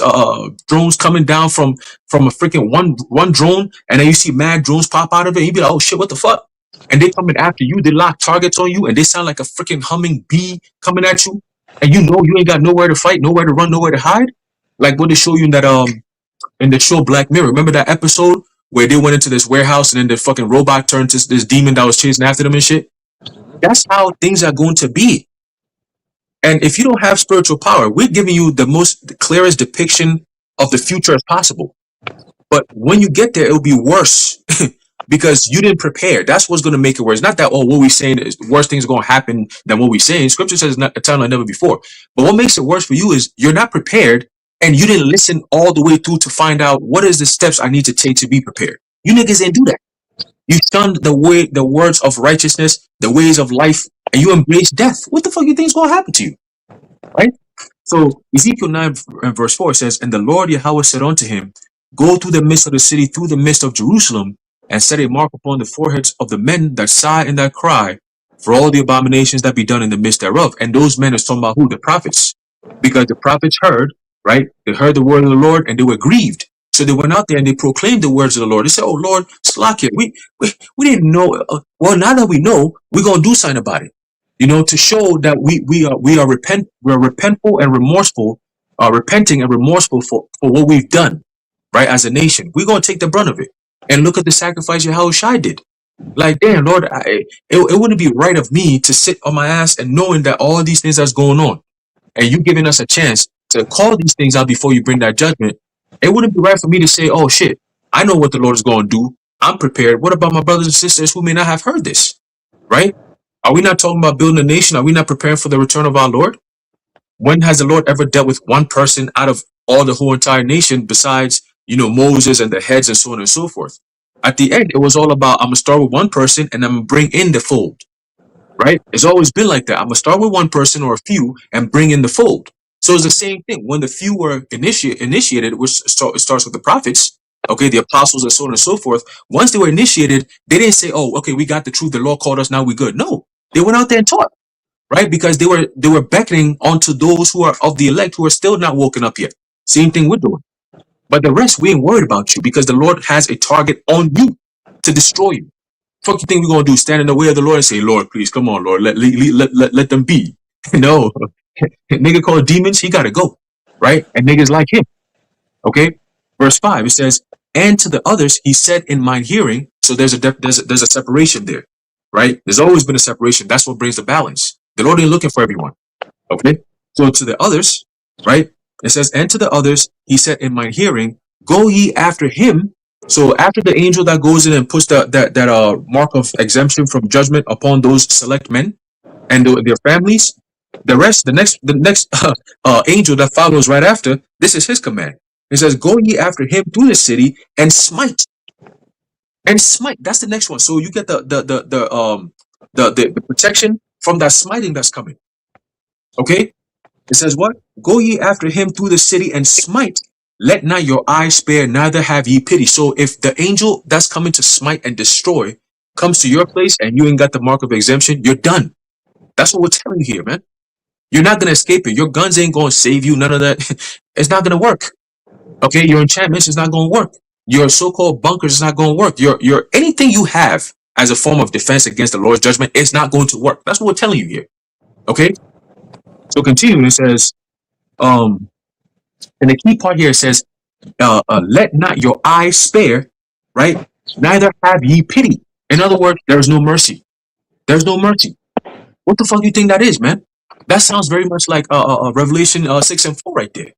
drones coming down from a freaking one drone, and then you see mad drones pop out of it, you be like, oh shit, what the fuck? And they coming after you, they lock targets on you, and they sound like a freaking humming bee coming at you, and you know you ain't got nowhere to fight, nowhere to run, nowhere to hide. Like what they show you in the show Black Mirror. Remember that episode where they went into this warehouse and then the fucking robot turned to this demon that was chasing after them and shit? That's how things are going to be. And if you don't have spiritual power, we're giving you the clearest depiction of the future as possible. But when you get there, it'll be worse because you didn't prepare. That's what's going to make it worse. Not that, oh, what we're saying is worse things are going to happen than what we're saying. Scripture says not a time like never before. But what makes it worse for you is you're not prepared and you didn't listen all the way through to find out what is the steps I need to take to be prepared. You niggas didn't do that. You shunned the words of righteousness, the ways of life, and you embrace death. What the fuck you think is going to happen to you? Right? So Ezekiel 9 and verse 4 says, and the Lord Yahweh said unto him, go through the midst of the city, through the midst of Jerusalem, and set a mark upon the foreheads of the men that sigh and that cry for all the abominations that be done in the midst thereof. And those men are talking about who? The prophets. Because the prophets heard, right? They heard the word of the Lord and they were grieved. So they went out there and they proclaimed the words of the Lord. They said, oh Lord, slack it. We didn't know. Well, now that we know, we're going to do something about it. You know, to show that we're repentful and remorseful, repenting and remorseful for what we've done, right? As a nation, we're going to take the brunt of it. And look at the sacrifice Yahushua did. Like, damn, Lord, it wouldn't be right of me to sit on my ass and knowing that all these things that's going on, and you giving us a chance to call these things out before you bring that judgment. It wouldn't be right for me to say, oh shit, I know what the Lord is going to do. I'm prepared. What about my brothers and sisters who may not have heard this? Right? Are we not talking about building a nation? Are we not preparing for the return of our Lord? When has the Lord ever dealt with one person out of all the whole entire nation besides, Moses and the heads and so on and so forth? At the end, it was all about, I'm going to start with one person and I'm going to bring in the fold, right? It's always been like that. I'm going to start with one person or a few and bring in the fold. So it's the same thing. When the few were initiated, which it starts with the prophets, okay, the apostles and so on and so forth. Once they were initiated, they didn't say, oh, okay, we got the truth. The Lord called us. Now we good. No, they went out there and taught. Right? Because they were beckoning onto those who are of the elect who are still not woken up yet. Same thing we're doing. But the rest, we ain't worried about you because the Lord has a target on you to destroy you. Fuck you think we're gonna do? Stand in the way of the Lord and say, Lord, please come on, Lord, let them be. No. Nigga called demons, he gotta go. Right? And niggas like him. Okay? Verse 5, it says, and to the others he said in mine hearing. So there's a separation there. Right? There's always been a separation. That's what brings the balance. The Lord ain't looking for everyone. Okay. So to the others, right? It says, and to the others, he said in my hearing, go ye after him. So after the angel that goes in and puts that mark of exemption from judgment upon those select men and their families, the next angel that follows right after, this is his command. It says, go ye after him through the city and smite. And smite. That's the next one. So you get the protection from that smiting that's coming. Okay? It says what? Go ye after him through the city and smite. Let not your eyes spare, neither have ye pity. So if the angel that's coming to smite and destroy comes to your place and you ain't got the mark of exemption, you're done. That's what we're telling you here, man. You're not going to escape it. Your guns ain't going to save you. None of that. It's not going to work. Okay? Your enchantments is not going to work. Your so-called bunkers is not going to work. Your anything you have as a form of defense against the Lord's judgment is not going to work. That's what we're telling you here. Okay? So continuing, it says, and the key part here says, let not your eyes spare, right? Neither have ye pity. In other words, there is no mercy. There's no mercy. What the fuck do you think that is, man? That sounds very much like Revelation 6 and 4 right there.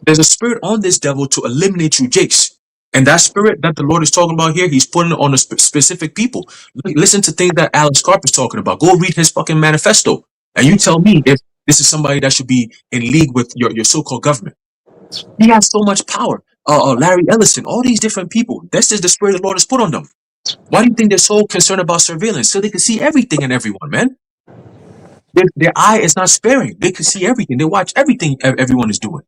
There's a spirit on this devil to eliminate you, Jakes. And that spirit that the Lord is talking about here, he's putting it on a specific people. Listen to things that Alex Carp is talking about. Go read his fucking manifesto. And you tell me if this is somebody that should be in league with your so-called government. He has so much power. Larry Ellison, all these different people. This is the spirit the Lord has put on them. Why do you think they're so concerned about surveillance? So they can see everything and everyone, man. Their eye is not sparing. They can see everything. They watch everything everyone is doing.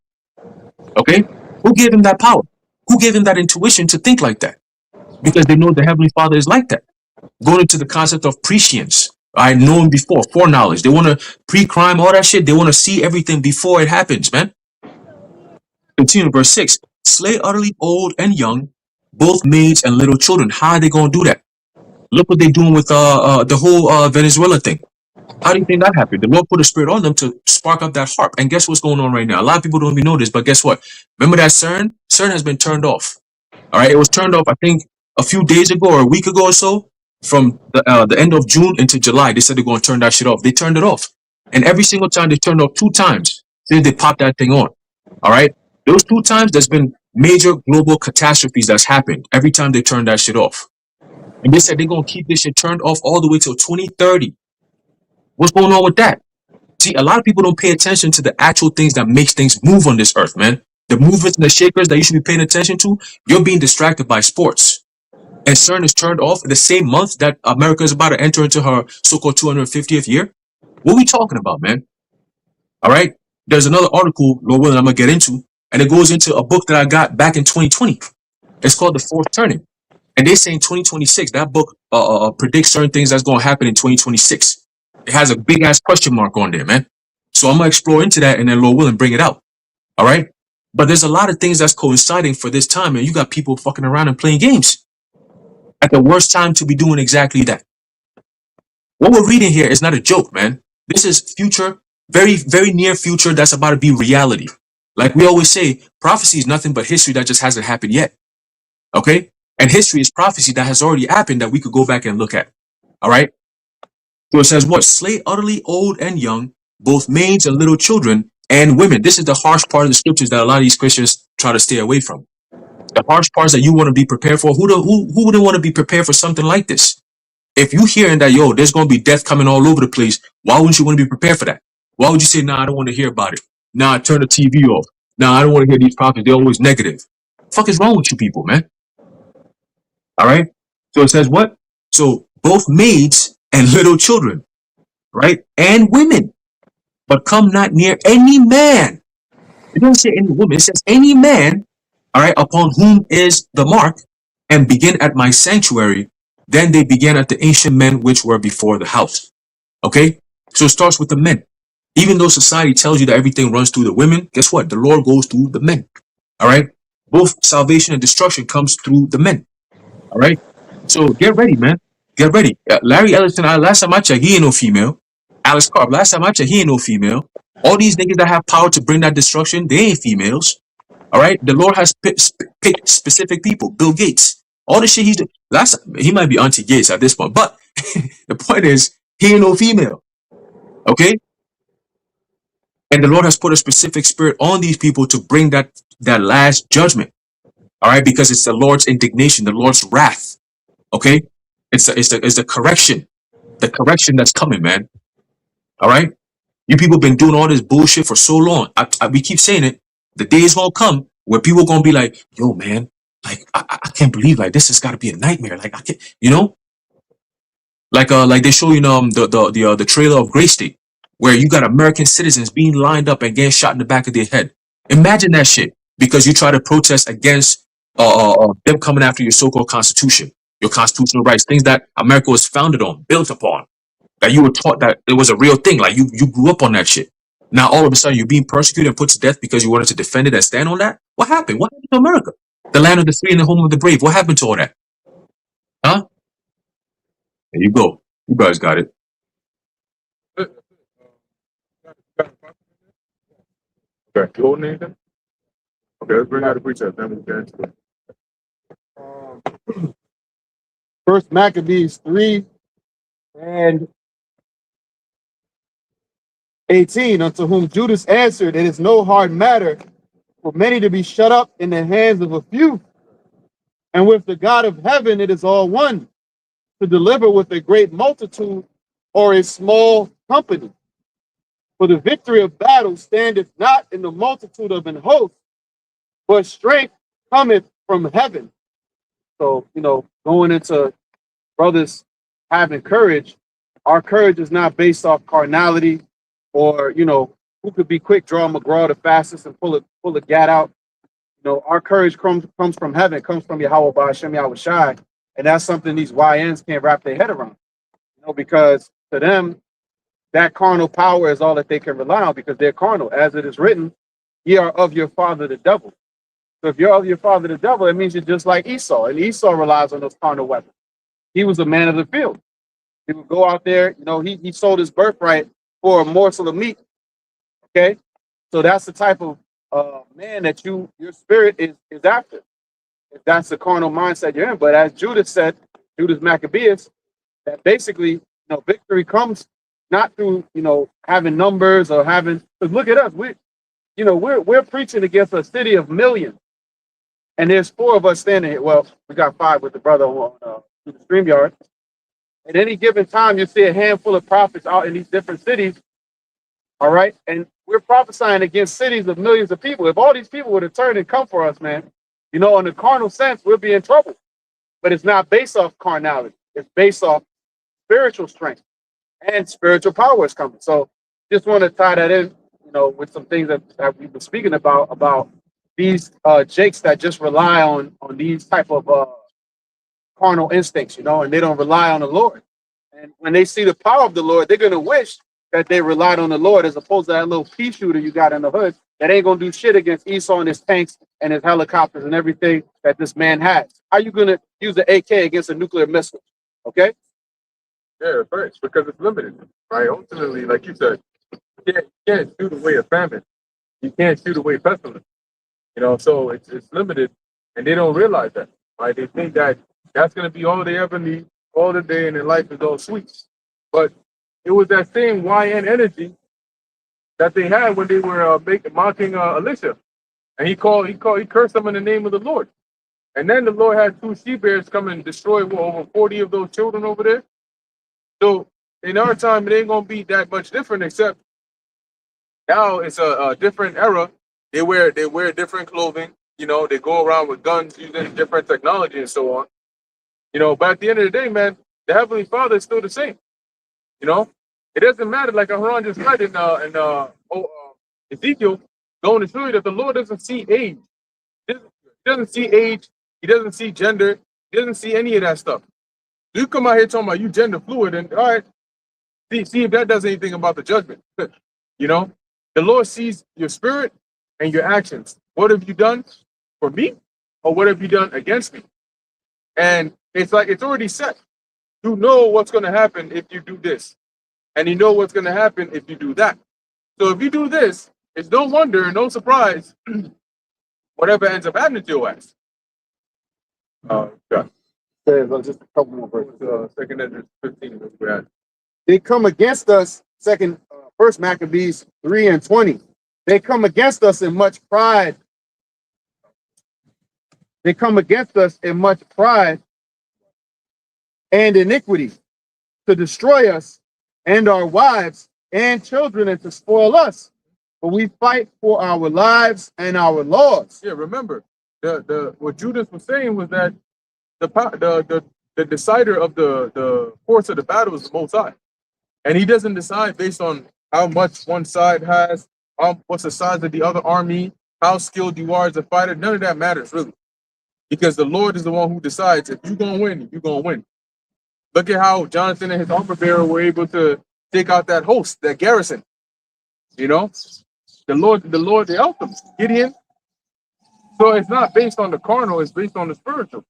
Okay? Who gave them that power? Who gave them that intuition to think like that? Because they know the Heavenly Father is like that. Going into the concept of prescience. I know him before, foreknowledge. They want to pre-crime, all that shit. They want to see everything before it happens, man. Continue verse 6. Slay utterly old and young, both maids and little children. How are they going to do that? Look what they're doing with the whole Venezuela thing. How do you think that happened? The Lord put a spirit on them to spark up that harp. And guess what's going on right now? A lot of people don't even know this, but guess what? Remember that CERN? CERN has been turned off. All right, it was turned off, I think, a few days ago or a week ago or so. From the end of June into July, they said they're going to turn that shit off. They turned it off. And every single time they turned off 2 times since they popped that thing on. All right? Those 2 times, there's been major global catastrophes that's happened every time they turned that shit off. And they said they're going to keep this shit turned off all the way till 2030. What's going on with that? See, a lot of people don't pay attention to the actual things that makes things move on this earth, man. The movements and the shakers that you should be paying attention to, you're being distracted by sports. And CERN is turned off in the same month that America is about to enter into her so-called 250th year. What are we talking about, man? All right? There's another article, Lord willing, I'm going to get into, and it goes into a book that I got back in 2020. It's called The Fourth Turning. And they say in 2026, that book predicts certain things that's going to happen in 2026. It has a big-ass question mark on there, man. So I'm going to explore into that and then, Lord willing, bring it out. All right? But there's a lot of things that's coinciding for this time, and you got people fucking around and playing games at the worst time to be doing exactly that. What we're reading here is not a joke, man. This is future, very, very near future that's about to be reality. Like we always say, prophecy is nothing but history that just hasn't happened yet. Okay? And history is prophecy that has already happened that we could go back and look at. All right? So it says what? Slay utterly old and young, both maids and little children and women. This is the harsh part of the scriptures that a lot of these Christians try to stay away from. The harsh parts that you want to be prepared for. Who wouldn't want to be prepared for something like this? If you hearing that, yo, there's going to be death coming all over the place, why wouldn't you want to be prepared for that? Why would you say, nah, I don't want to hear about it? Nah, turn the TV off. Nah, I don't want to hear these prophets. They're always negative. Fuck is wrong with you people, man? All right. So it says what? So both maids and little children, right? And women, but come not near any man. It doesn't say any woman. It says any man, all right, upon whom is the mark, and begin at my sanctuary. Then they began at the ancient men which were before the house. Okay? So it starts with the men. Even though society tells you that everything runs through the women, guess what? The Lord goes through the men. All right? Both salvation and destruction comes through the men. All right? So get ready, man. Get ready. Larry Ellison, last time I checked, he ain't no female. Alex Carp, last time I checked, he ain't no female. All these niggas that have power to bring that destruction, they ain't females. All right? The Lord has picked specific people. Bill Gates. All the shit he's doing. He might be Auntie Gates at this point, but the point is, he ain't no female. Okay? And the Lord has put a specific spirit on these people to bring that last judgment. All right? Because it's the Lord's indignation, the Lord's wrath. Okay? It's the correction. The correction that's coming, man. All right? You people been doing all this bullshit for so long. We keep saying it. The day is gonna come where people are gonna be like, yo, man, like I can't believe like this has gotta be a nightmare. Like I can't, you know? Like they show you the trailer of Grey State, where you got American citizens being lined up and getting shot in the back of their head. Imagine that shit because you try to protest against them coming after your so-called constitution, your constitutional rights, things that America was founded on, built upon, that you were taught that it was a real thing. Like you grew up on that shit. Now all of a sudden you're being persecuted and put to death because you wanted to defend it and stand on that. What happened? What happened to America? The land of the free and the home of the brave. What happened to all that? Huh? There you go. You guys got it. Okay, you holding anything? Okay, let's bring out the precept. Then we can answer it. First Maccabees 3:18, unto whom Judas answered, it is no hard matter for many to be shut up in the hands of a few. And with the God of heaven, it is all one, to deliver with a great multitude or a small company. For the victory of battle standeth not in the multitude of an host, but strength cometh from heaven. So, going into brothers having courage, our courage is not based off carnality or, who could be quick, draw McGraw the fastest and pull a gat out. Our courage comes from heaven, comes from Yahweh Ba'ashem Yahushai. And that's something these YNs can't wrap their head around, because to them, that carnal power is all that they can rely on because they're carnal. As it is written, ye are of your father the devil. So if you're of your father the devil, it means you're just like Esau. And Esau relies on those carnal weapons. He was a man of the field. He would go out there, he sold his birthright for a morsel of meat. Okay? So that's the type of man that your spirit is after. If that's the carnal mindset you're in. But as Judas said, Judas Maccabeus, that basically, victory comes not through, having numbers or having, because look at us, we're preaching against a city of millions. And there's 4 of us standing here. Well, we got 5 with the brother on the StreamYard. At any given time, you see a handful of prophets out in these different cities. All right. And we're prophesying against cities of millions of people. If all these people were to turn and come for us, man, in the carnal sense, we'll be in trouble. But it's not based off carnality. It's based off spiritual strength and spiritual power is coming. So just want to tie that in, with some things that we've been speaking about these jakes that just rely on these type of carnal instincts, and they don't rely on the Lord. And when they see the power of the Lord, they're going to wish that they relied on the Lord as opposed to that little pea shooter you got in the hood that ain't going to do shit against Esau and his tanks and his helicopters and everything that this man has. How you going to use the AK against a nuclear missile? Okay? Yeah, first, because it's limited, right? Ultimately, like you said, you can't shoot away a famine. You can't shoot away pestilence. So it's limited, and they don't realize that, right? They think that that's going to be all they ever need, all the day, and their life is all sweet. But it was that same YN energy that they had when they were mocking Elisha, and he cursed them in the name of the Lord. And then the Lord had two she bears come and destroy over 40 of those children over there. So in our time, it ain't gonna be that much different, except now it's a different era. They wear different clothing. You know, they go around with guns using different technology and so on. You know, but at the end of the day, man, the Heavenly Father is still the same. You know, it doesn't matter. Like Haran just read in Ezekiel, going to show you that the Lord doesn't see age. He doesn't see age. He doesn't see gender. He doesn't see any of that stuff. You come out here talking about you gender fluid, and all right, see if that does anything about the judgment. You know, the Lord sees your spirit and your actions. What have you done for me, or what have you done against me? And it's like it's already set. You know what's going to happen if you do this, and you know what's going to happen if you do that. So if you do this, it's no wonder, no surprise, whatever ends up happening to your ass. Yeah. Just a couple more verses. Second Ezra 15 is where we're at. They come against us. First Maccabees 3:20. They come against us in much pride. They come against us in much pride and iniquity to destroy us and our wives and children and to spoil us. But we fight for our lives and our laws. Yeah, remember, what Judas was saying was that the decider of the course of the battle is the Most High, and he doesn't decide based on how much one side has, what's the size of the other army, how skilled you are as a fighter. None of that matters really, because the Lord is the one who decides if you're gonna win, you're gonna win. Look at how Jonathan and his armor bearer were able to take out that host, that garrison. You know, the Lord, they helped them. Gideon. So it's not based on the carnal; it's based on the spiritual.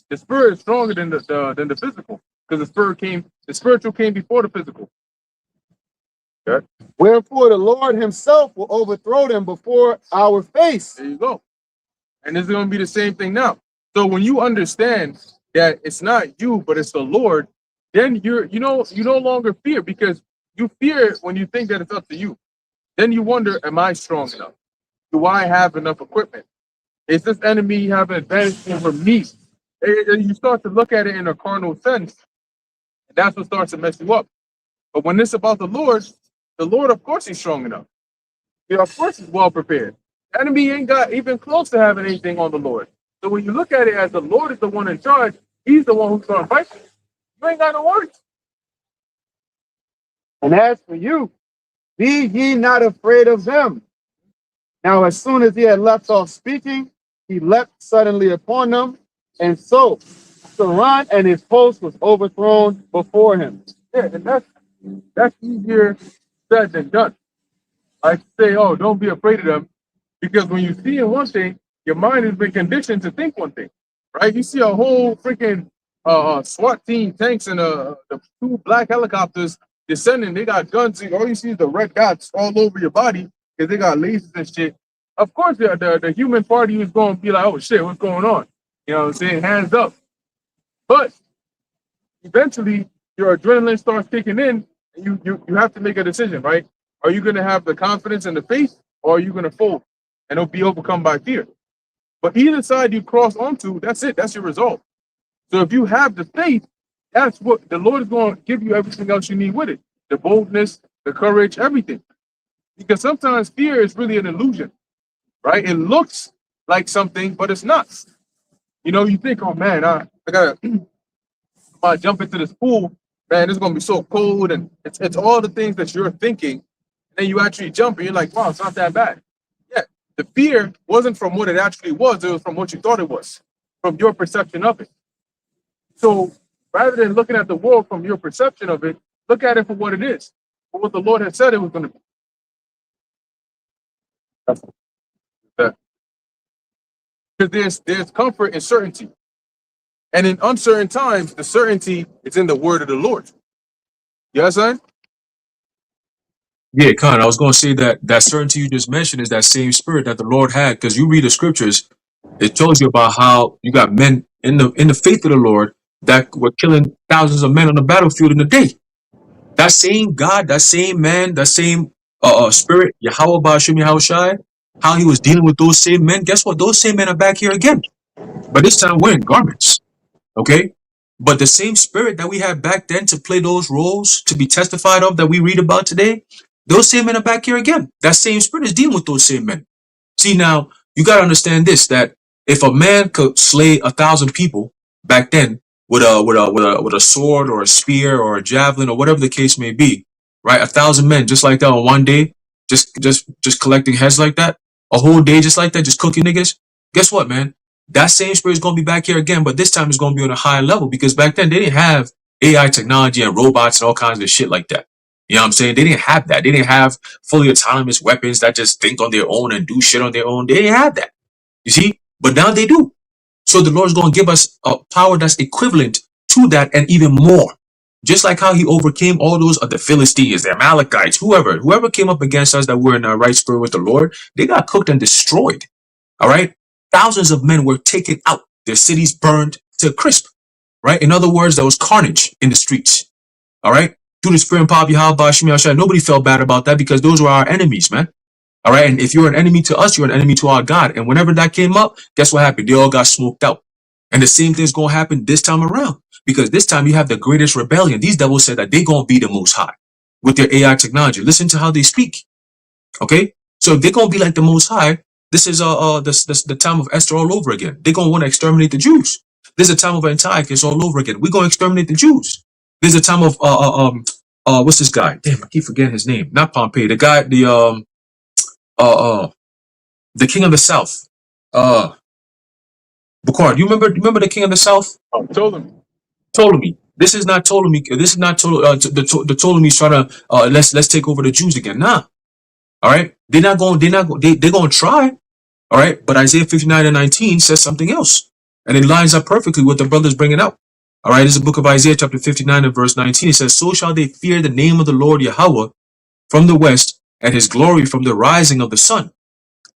The spirit is stronger than the physical, because the spiritual came before the physical. Okay. Wherefore the Lord himself will overthrow them before our face. There you go. And it's going to be the same thing now. So when you understand that it's not you, but it's the Lord, then you no longer fear, because you fear when you think that it's up to you. Then you wonder, am I strong enough? Do I have enough equipment? Is this enemy have an advantage over me? And you start to look at it in a carnal sense, and that's what starts to mess you up. But when it's about the Lord, of course, he's strong enough. You know, of course, he's well prepared. The enemy ain't got even close to having anything on the Lord. So when you look at it as the Lord is the one in charge, he's the one who's going to fight you. You ain't got no worries. And as for you, be ye not afraid of them. Now, as soon as he had left off speaking, he leapt suddenly upon them, and so Saran and his host was overthrown before him. Yeah, and that's easier said than done. I say, oh, don't be afraid of them, because when you see in one thing, your mind has been conditioned to think one thing, right? You see a whole freaking SWAT team, tanks, and the two black helicopters descending. They got guns. All you see is the red dots all over your body because they got lasers and shit. Of course, the human party is going to be like, oh shit, what's going on? You know what I'm saying? Hands up. But eventually, your adrenaline starts kicking in, and you have to make a decision, right? Are you going to have the confidence and the faith, or are you going to fold and it'll be overcome by fear? But either side you cross onto, that's it. That's your result. So if you have the faith, that's what the Lord is going to give you everything else you need with it. The boldness, the courage, everything. Because sometimes fear is really an illusion, right? It looks like something, but it's not. You know, you think, oh man, I gotta jump into this pool, man, it's gonna be so cold, and it's all the things that you're thinking, and then you actually jump and you're like, wow, it's not that bad. Yeah, the fear wasn't from what it actually was, it was from what you thought it was, from your perception of it. So rather than looking at the world from your perception of it, look at it for what it is, for what the Lord had said it was going to be. Because there's comfort in certainty. And in uncertain times, the certainty is in the word of the Lord. You understand? Yeah, Khan, I was going to say that certainty you just mentioned is that same spirit that the Lord had, because you read the scriptures, it tells you about how you got men in the faith of the Lord that were killing thousands of men on the battlefield in a day. That same God, that same man, that same spirit, Yahweh Ba'ashim Yahushai, how he was dealing with those same men. Guess what? Those same men are back here again. But this time we're in garments. Okay? But the same spirit that we had back then to play those roles, to be testified of, that we read about today, those same men are back here again. That same spirit is dealing with those same men. See, now, you got to understand this, that if a man could slay 1,000 people back then with a sword or a spear or a javelin or whatever the case may be, right? 1,000 men just like that on one day, just collecting heads like that, a whole day just like that, just cooking niggas. Guess what, man? That same spirit is going to be back here again, but this time it's going to be on a higher level because back then they didn't have AI technology and robots and all kinds of shit like that. You know what I'm saying? They didn't have that. They didn't have fully autonomous weapons that just think on their own and do shit on their own. They didn't have that. You see? But now they do. So the Lord's going to give us a power that's equivalent to that and even more. Just like how he overcame all those the Philistines, the Amalekites, whoever came up against us that were in the right spirit with the Lord, they got cooked and destroyed. All right? Thousands of men were taken out. Their cities burned to a crisp. Right? In other words, there was carnage in the streets. All right? Through the spirit and power of Yahweh Shemi Ashai, nobody felt bad about that because those were our enemies, man. All right? And if you're an enemy to us, you're an enemy to our God. And whenever that came up, guess what happened? They all got smoked out. And the same thing's going to happen this time around. Because this time you have the greatest rebellion. These devils said that they're going to be the most high with their AI technology. Listen to how they speak. Okay? So if they're going to be like the most high, this is the time of Esther all over again. They're going to want to exterminate the Jews. This is a time of Antiochus all over again. We're going to exterminate the Jews. There's a time of what's this guy? Damn, I keep forgetting his name. Not Pompey. The guy, the king of the south. Bukhar, do you remember the king of the south? Ptolemy. This is not Ptolemy. This is not the Ptolemy's trying to let's take over the Jews again. Nah. All right. They're going to try. All right. But Isaiah 59:19 says something else. And it lines up perfectly with the brothers bringing out. All right. This is the book of Isaiah chapter 59 and verse 19. It says, so shall they fear the name of the Lord Yahweh from the west and his glory from the rising of the sun.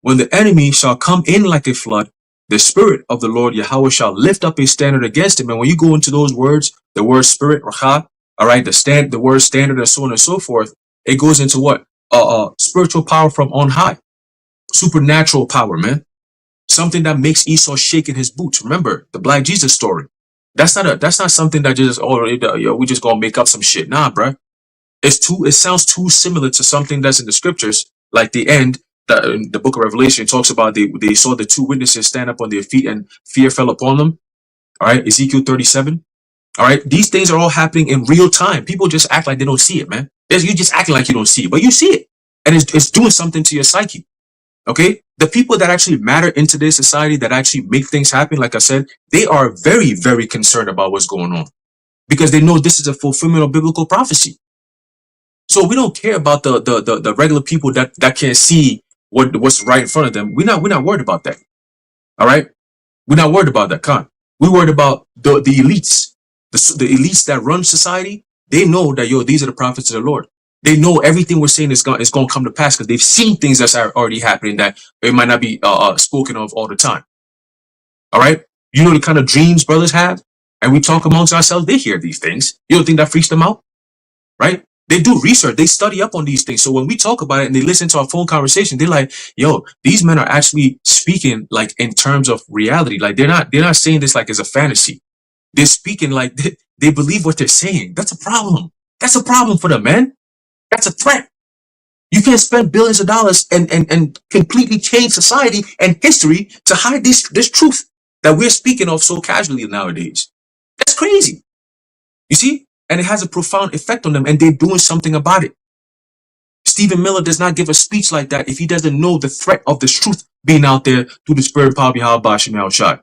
When the enemy shall come in like a flood, the spirit of the Lord Yahweh shall lift up a standard against him. And when you go into those words, the word spirit, racha, all right, the word standard and so on and so forth, it goes into what? Spiritual power from on high. Supernatural power, man. Something that makes Esau shake in his boots. Remember the Black Jesus story. That's not something that just, we just gonna make up some shit. Nah, bruh. It sounds too similar to something that's in the scriptures, like the end. In the book of Revelation talks about they saw the two witnesses stand up on their feet and fear fell upon them. All right, Ezekiel 37. All right, these things are all happening in real time. People just act like they don't see it, man. You just acting like you don't see it, but you see it, and it's doing something to your psyche. Okay, the people that actually matter in today's society, that actually make things happen, like I said, they are very, very concerned about what's going on because they know this is a fulfillment of biblical prophecy. So we don't care about the regular people that can't see what's right in front of them. We're not worried about that. All right, we're not worried about that. We're worried about the elites, the elites that run society. They know that these are the prophets of the Lord. They know everything we're saying is going to come to pass because they've seen things that's already happening that it might not be spoken of all the time. All right, you know the kind of dreams brothers have, and we talk amongst ourselves. They hear these things. You don't think that freaks them out, right? They do research. They study up on these things. So when we talk about it and they listen to our phone conversation, they're like, yo, these men are actually speaking like in terms of reality. Like they're not saying this like as a fantasy. They're speaking like they believe what they're saying. That's a problem. That's a problem for them, man. That's a threat. You can't spend billions of dollars and completely change society and history to hide this truth that we're speaking of so casually nowadays. That's crazy. You see? And it has a profound effect on them, and they're doing something about it. Stephen Miller does not give a speech like that if he doesn't know the threat of this truth being out there through the spirit of power Yahweh Bashim Al-Shai.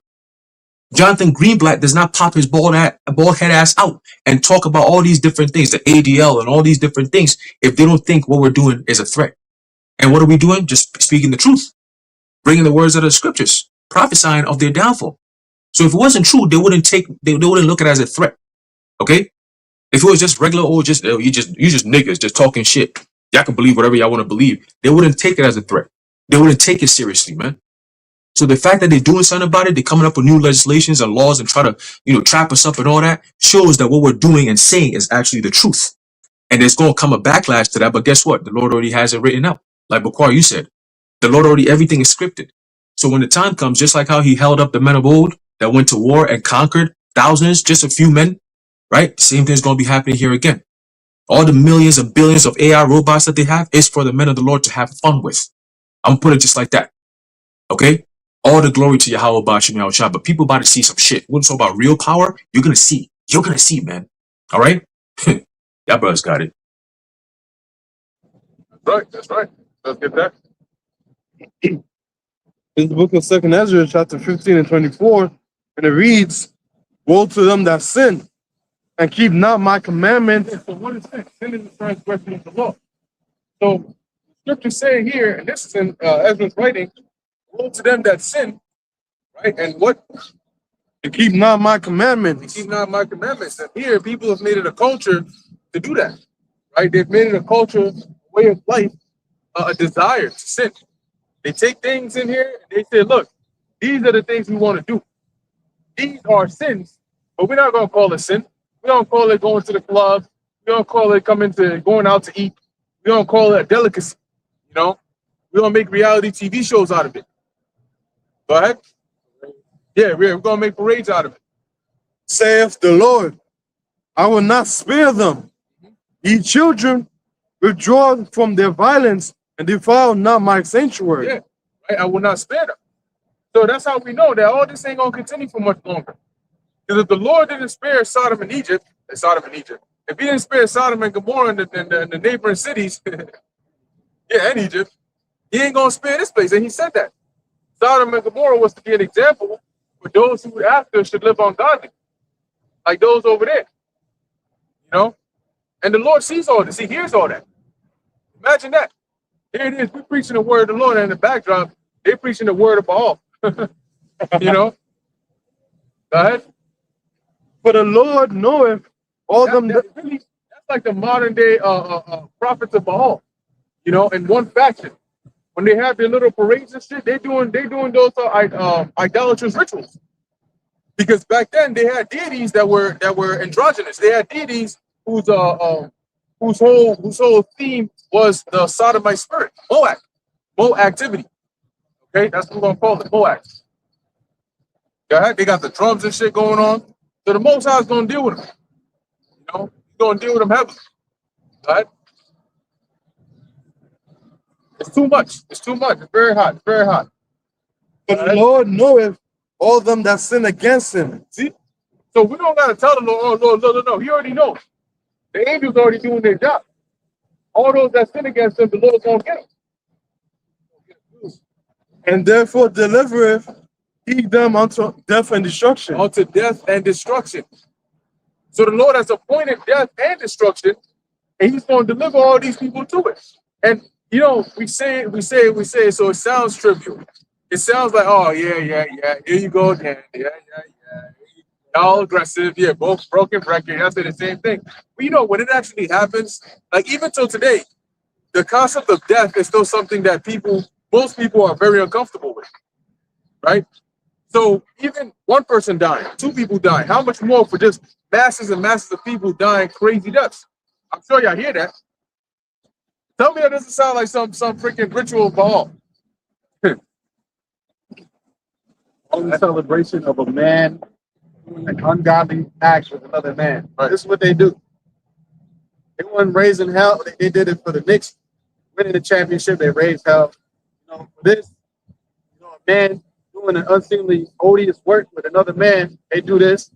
Jonathan Greenblatt does not pop his bald head ass out and talk about all these different things, the ADL and all these different things, if they don't think what we're doing is a threat. And what are we doing? Just speaking the truth, bringing the words of the scriptures, prophesying of their downfall. So if it wasn't true, they wouldn't look at it as a threat. Okay? If it was just regular old, you just niggas just talking shit, y'all can believe whatever y'all want to believe. They wouldn't take it as a threat. They wouldn't take it seriously, man. So the fact that they're doing something about it, they're coming up with new legislations and laws and try to, trap us up and all that, shows that what we're doing and saying is actually the truth. And there's going to come a backlash to that. But guess what? The Lord already has it written out. Like Bukhari, you said, the Lord already, everything is scripted. So when the time comes, just like how he held up the men of old that went to war and conquered thousands, just a few men, right? Same thing's going to be happening here again. All the millions and billions of AI robots that they have is for the men of the Lord to have fun with. I'm going to put it just like that. Okay? All the glory to Yahweh Bashim Yahushua, but people about to see some shit. We're talking about real power. You're going to see. You're going to see, man. All right? Y'all brothers got it. Right, that's right. Let's get that. In the book of Second Ezra, chapter 15 and 24, and it reads, "Woe to them that sin and keep not my commandments." So what is sin? Sin is the transgression of the law. So scripture saying here, and this is in Ezra's writing, woe to them that sin, right? And what? To keep not my To commandments. keep not my commandments. And here, people have made it a culture to do that, right? They've made it a culture, a way of life, a desire to sin. They take things in here and they say, look, these are the things we want to do. These are sins, but we're not going to call it sin. We don't call it going to the club. We don't call it going out to eat. We don't call it a delicacy. You know, we don't make reality TV shows out of it. Go ahead. Yeah, we're going to make parades out of it. Saith the Lord, I will not spare them. Ye children, withdraw from their violence and defile not my sanctuary. Yeah, right? I will not spare them. So that's how we know that all this ain't going to continue for much longer. Because if the Lord didn't spare Sodom and Egypt, if he didn't spare Sodom and Gomorrah and the neighboring cities, yeah, and Egypt, he ain't going to spare this place. And he said that. Sodom and Gomorrah was to be an example for those who after should live ungodly, like those over there. You know? And the Lord sees all this. He hears all that. Imagine that. Here it is. We're preaching the word of the Lord, and in the backdrop, they're preaching the word of Baal. You know? Go ahead. For the Lord knoweth all them that That's like the modern day prophets of Baal, you know, in one faction. When they have their little parades and shit, they're doing those idolatrous rituals. Because back then they had deities that were androgynous. They had deities whose whole theme was the sodomite spirit, Moab activity. Okay, that's what we're gonna call it, Moab. Go ahead. They got the drums and shit going on. So the Most High is gonna deal with them. You know, he's gonna deal with them heavily. Right? It's too much. It's too much. It's very hot. It's very hot. but the Lord knoweth all them that sin against him. See? So we don't gotta tell the Lord, oh Lord, no. He already knows. The angels already doing their job. All those that sin against him, the Lord's gonna get them. And therefore delivereth he them unto death and destruction. Unto death and destruction. So the Lord has appointed death and destruction, and he's going to deliver all these people to it. And you know, we say it, so it sounds trivial. It sounds like, oh yeah, here you go again. Yeah. All aggressive, yeah, both broken record. I say the same thing. But you know, when it actually happens, like even till today, the concept of death is still something that most people are very uncomfortable with, right? So even one person dying, two people dying, how much more for just masses and masses of people dying crazy deaths? I'm sure y'all hear that. Tell me that doesn't sound like some freaking ritual of Baal. Only celebration of a man doing an ungodly act with another man. Right. This is what they do. They weren't raising hell. They did it for the Knicks winning the championship. They raised hell. You know, for this, you know, a man doing an unseemly, odious work with another man, they do this.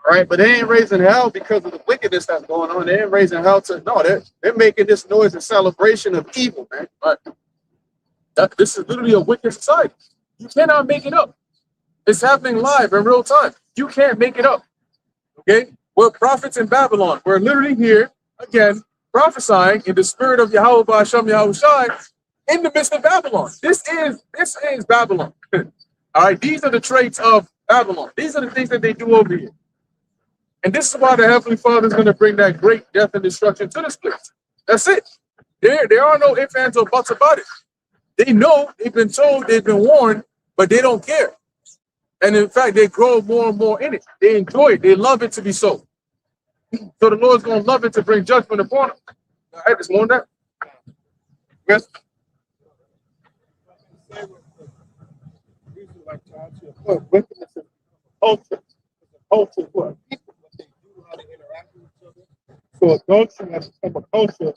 All right, but they ain't raising hell because of the wickedness that's going on. They ain't raising hell they're making this noise a celebration of evil, man. Right. This is literally a wicked society. You cannot make it up. It's happening live in real time. You can't make it up. Okay? We're prophets in Babylon. We're literally here, again, prophesying in the spirit of Yahweh Ba'ashem Yahushai in the midst of Babylon. This is Babylon. All right, these are the traits of Babylon. These are the things that they do over here. And this is why the Heavenly Father is going to bring that great death and destruction to this place. That's it. There are no ifs, ands, or buts about it. They know, they've been told, they've been warned, but they don't care. And in fact, they grow more and more in it. They enjoy it. They love it to be so. So the Lord's going to love it to bring judgment upon them. All right, this morning that. Yes. What wickedness is culture. Culture is what people, what they do, how they interact with each other. So adultery has become a culture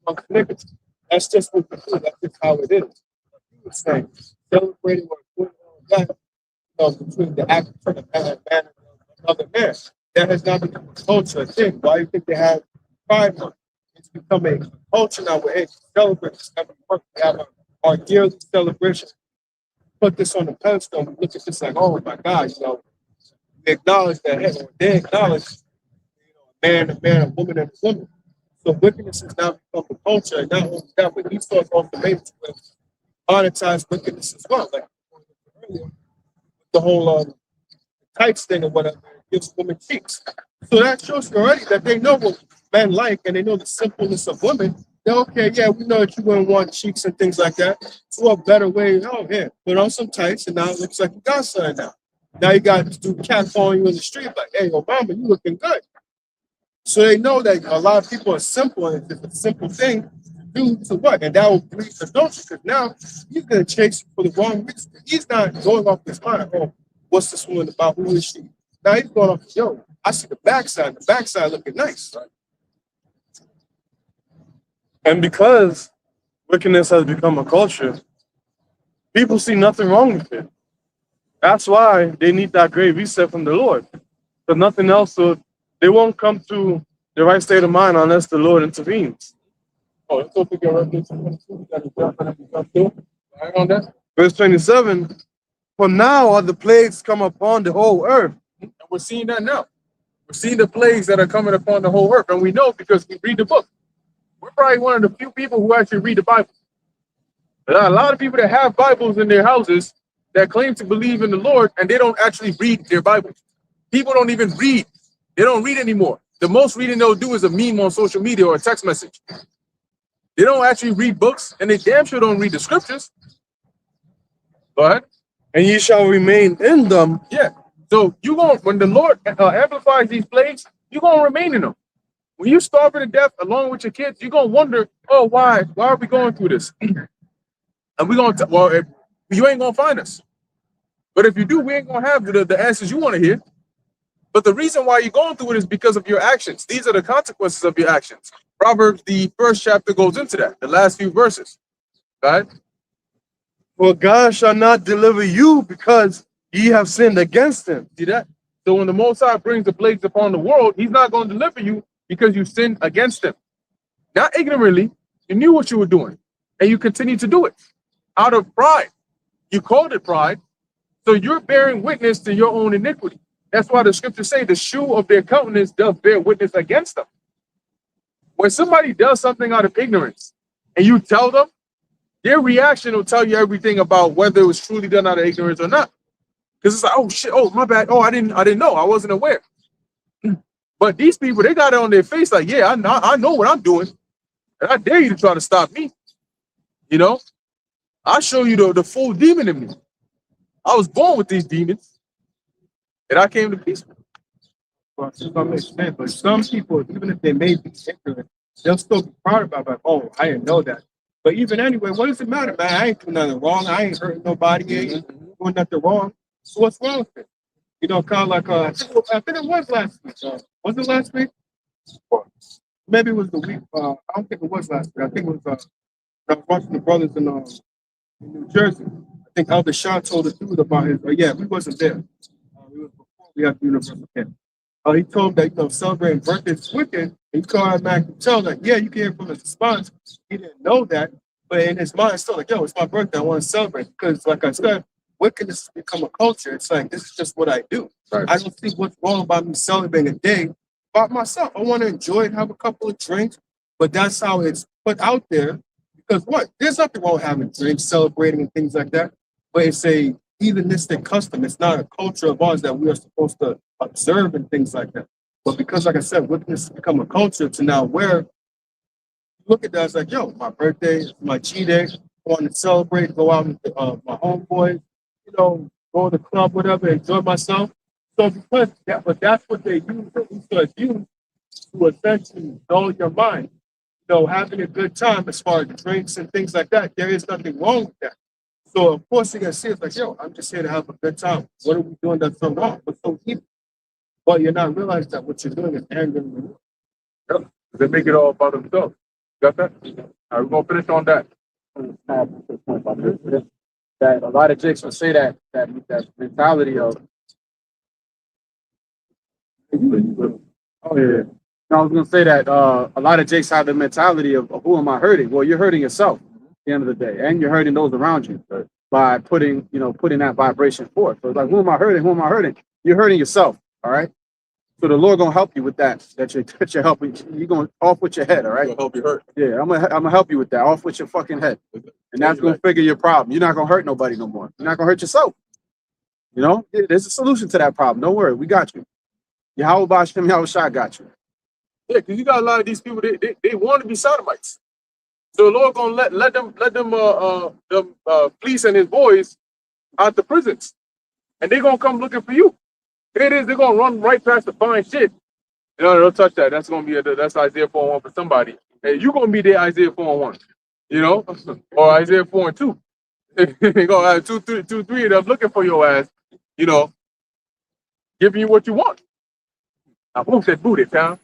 amongst niggas. That's just what we do. That's just how it is. Like you were saying, celebrating or doing all that, between the act between a man and another man. That has now become a culture. Thing. Why do you think they have Pride Month? It's become a culture now where hey, celebrate this every month. We have our yearly celebration. Put this on the pedestal. We look at this like, oh my God, we acknowledge that, hey, or they acknowledge, a man, a woman, and a woman. So wickedness has now become a culture. And not only that, but Esau's also made it to monetize wickedness as well. Like earlier, the whole tights thing or whatever gives women cheeks. So that shows you already that they know what men like and they know the simpleness of women. They're okay, yeah, we know that you wouldn't want cheeks and things like that. So a better way, oh yeah, put on some tights and now it looks like you got something now. Now you got this dude cat following you in the street like, hey, Obama, you looking good. So they know that a lot of people are simple and it's a simple thing to do to what? And that will breed adultery because now he's going to chase you for the wrong reason. He's not going off his mind, oh, what's this woman about? Who is she? Now he's going off, yo, I see the backside looking nice. Right? And because wickedness has become a culture, people see nothing wrong with it. That's why they need that great reset from the Lord. Because nothing else they won't come to the right state of mind unless the Lord intervenes. Oh, let's go figure out Revelation 22. Hang on that. Verse 27, for now are the plagues come upon the whole earth. And we're seeing that now. We're seeing the plagues that are coming upon the whole earth. And we know because we read the book. We're probably one of the few people who actually read the Bible. There are a lot of people that have Bibles in their houses that claim to believe in the Lord and they don't actually read their Bible. People don't even read. They don't read anymore. The most reading they'll do is a meme on social media or a text message. They don't actually read books and they damn sure don't read the scriptures. Go ahead. And ye shall remain in them. Yeah. So you going when the Lord amplifies these plagues, you're gonna remain in them. When you starving to death along with your kids, you're gonna wonder, oh, why are we going through this? And we're gonna you ain't gonna find us. But if you do, we ain't gonna have the answers you want to hear. But the reason why you're going through it is because of your actions. These are the consequences of your actions. Proverbs, the first chapter goes into that, the last few verses. Right? For God shall not deliver you because ye have sinned against him. See that? So when the Most High brings the plagues upon the world, he's not going to deliver you because you sinned against him. Not ignorantly, you knew what you were doing, and you continue to do it out of pride. You called it pride, so you're bearing witness to your own iniquity. That's why the scriptures say the shoe of their countenance does bear witness against them. When somebody does something out of ignorance, and you tell them, their reaction will tell you everything about whether it was truly done out of ignorance or not. Because it's like, oh shit, oh my bad, oh I didn't know, I wasn't aware. But these people, they got it on their face like, yeah, I know what I'm doing, and I dare you to try to stop me. You know, I'll show you the full demon in me. I was born with these demons, and I came to peace. Well, to some extent, but some people, even if they may be ignorant, they'll still be proud about like, oh, I didn't know that. But even anyway, what does it matter, man? I ain't doing nothing wrong. I ain't hurting nobody. I ain't doing nothing wrong. So what's wrong with it? You know, kind of like I think it was last week. Was it last week? Maybe it was the week. I don't think it was last week. I think it was. I was watching the brothers in New Jersey. I think Elder Shaw told the dude about his. Yeah, we wasn't there. It was before we had the universal camp. He told him that celebrating birthdays is wicked. And he told him back to tell that yeah, you can hear from his response. He didn't know that, but in his mind, it's still like, yo, it's my birthday. I want to celebrate because, like I said, wickedness has become a culture. It's like this is just what I do. Right. I don't see what's wrong about me celebrating a day about myself. I want to enjoy it, have a couple of drinks, but that's how it's put out there. Because what? There's nothing wrong with having drinks, celebrating, and things like that. But it's a heathenistic custom. It's not a culture of ours that we are supposed to observe and things like that. But because, like I said, wickedness has become a culture to now where you look at that, it's like, yo, my birthday is my G day. I want to celebrate, go out with my homeboys, go to the club, whatever, enjoy myself. So because that, but that's what they use, to essentially dull your mind. Having a good time as far as drinks and things like that, there is nothing wrong with that. So of course you're gonna see it's like, yo, I'm just here to have a good time. What are we doing that's so wrong? What's so evil? But you're not realizing that what you're doing is angering the Lord. Yep. They make it all about themselves. Got that? All right, we're gonna finish on that. That a lot of jakes will say that mentality of oh yeah. No, I was gonna say that a lot of jakes have the mentality of who am I hurting? Well, you're hurting yourself at the end of the day, and you're hurting those around you by putting that vibration forth. So it's like, who am I hurting? Who am I hurting? You're hurting yourself. All right. So the Lord gonna help you with that. That you're helping. You're going off with your head. All right. Gonna help you hurt. Yeah, I'm gonna help you with that. Off with your fucking head, and that's gonna figure your problem. You're not gonna hurt nobody no more. You're not gonna hurt yourself. You know, there's a solution to that problem. Don't worry, we got you. Yahweh Bashem, Yahweh Shai got you. Yeah, because you got a lot of these people. They want to be sodomites. So the Lord gonna let them police and his boys out the prisons, and they're gonna come looking for you. Here it is. They're gonna run right past the fine shit. You know, don't touch that. That's gonna be that's Isaiah 4:1 for somebody. And you're gonna be there, Isaiah 4:1. You know, or Isaiah 4:2. They're gonna have 2, 3 of them looking for your ass. You know, giving you what you want. I want that booty, pal.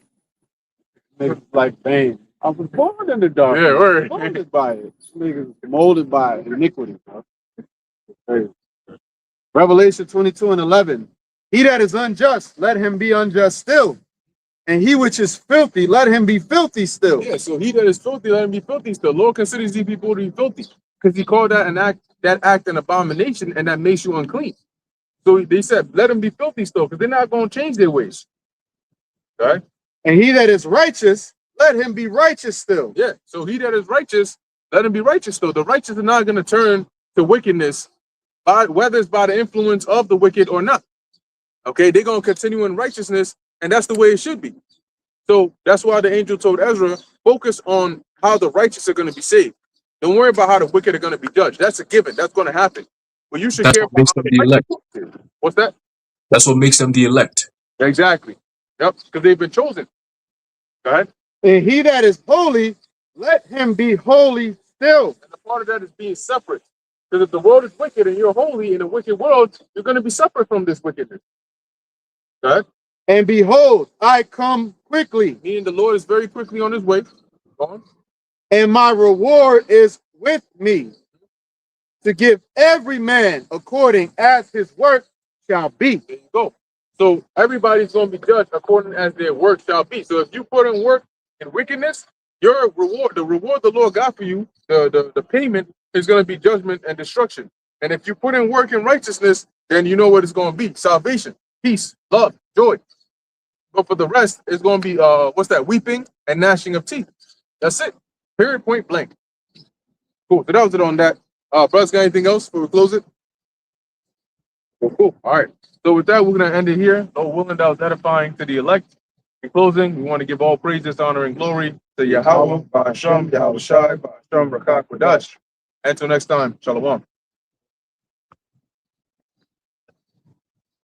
Niggas like, bang. I was born in the dark. Yeah, word. Molded by it. Niggas molded by iniquity, bro. Crazy. Revelation 22:11. He that is unjust, let him be unjust still. And he which is filthy, let him be filthy still. Yeah, so he that is filthy, let him be filthy still. Lord considers these people to be filthy because he called that act an abomination, and that makes you unclean. So they said, let them be filthy still, because they're not going to change their ways. Right? And he that is righteous, let him be righteous still. Yeah. So he that is righteous, let him be righteous still. The righteous are not going to turn to wickedness, whether it's by the influence of the wicked or not. Okay, they're going to continue in righteousness, and that's the way it should be. So that's why the angel told Ezra, focus on how the righteous are going to be saved. Don't worry about how the wicked are going to be judged. That's a given. That's going to happen. But you should That's care what makes about them how the elect. righteous. What's that? That's what makes them the elect. Exactly. Yep, because they've been chosen. Go ahead. And he that is holy, let him be holy still. And the part of that is being separate. Because if the world is wicked and you're holy in a wicked world, you're going to be separate from this wickedness. Go ahead. And behold, I come quickly, Meaning the Lord is very quickly on his way. Go on. and my reward is with me, to give every man according as his work shall be. There you go. So everybody's going to be judged according as their work shall be. So if you put in work in wickedness, your reward, the reward the Lord got for you, the payment is going to be judgment and destruction. And if you put in work in righteousness, then you know what it's going to be: salvation, peace, love, joy. But for the rest, it's going to be what's that? Weeping and gnashing of teeth. That's it. Period. Point blank. Cool. So that was it on that. Brothers, got anything else before we close it? Cool. All right. So with that, we're going to end it here. Lord willing, that was edifying to the elect. In closing, we want to give all praises, honor, and glory to Yahweh, Ba'ashem, Yahweh Shai, Ba'ashem, Rakak, Wadash. Until next time, Shalom.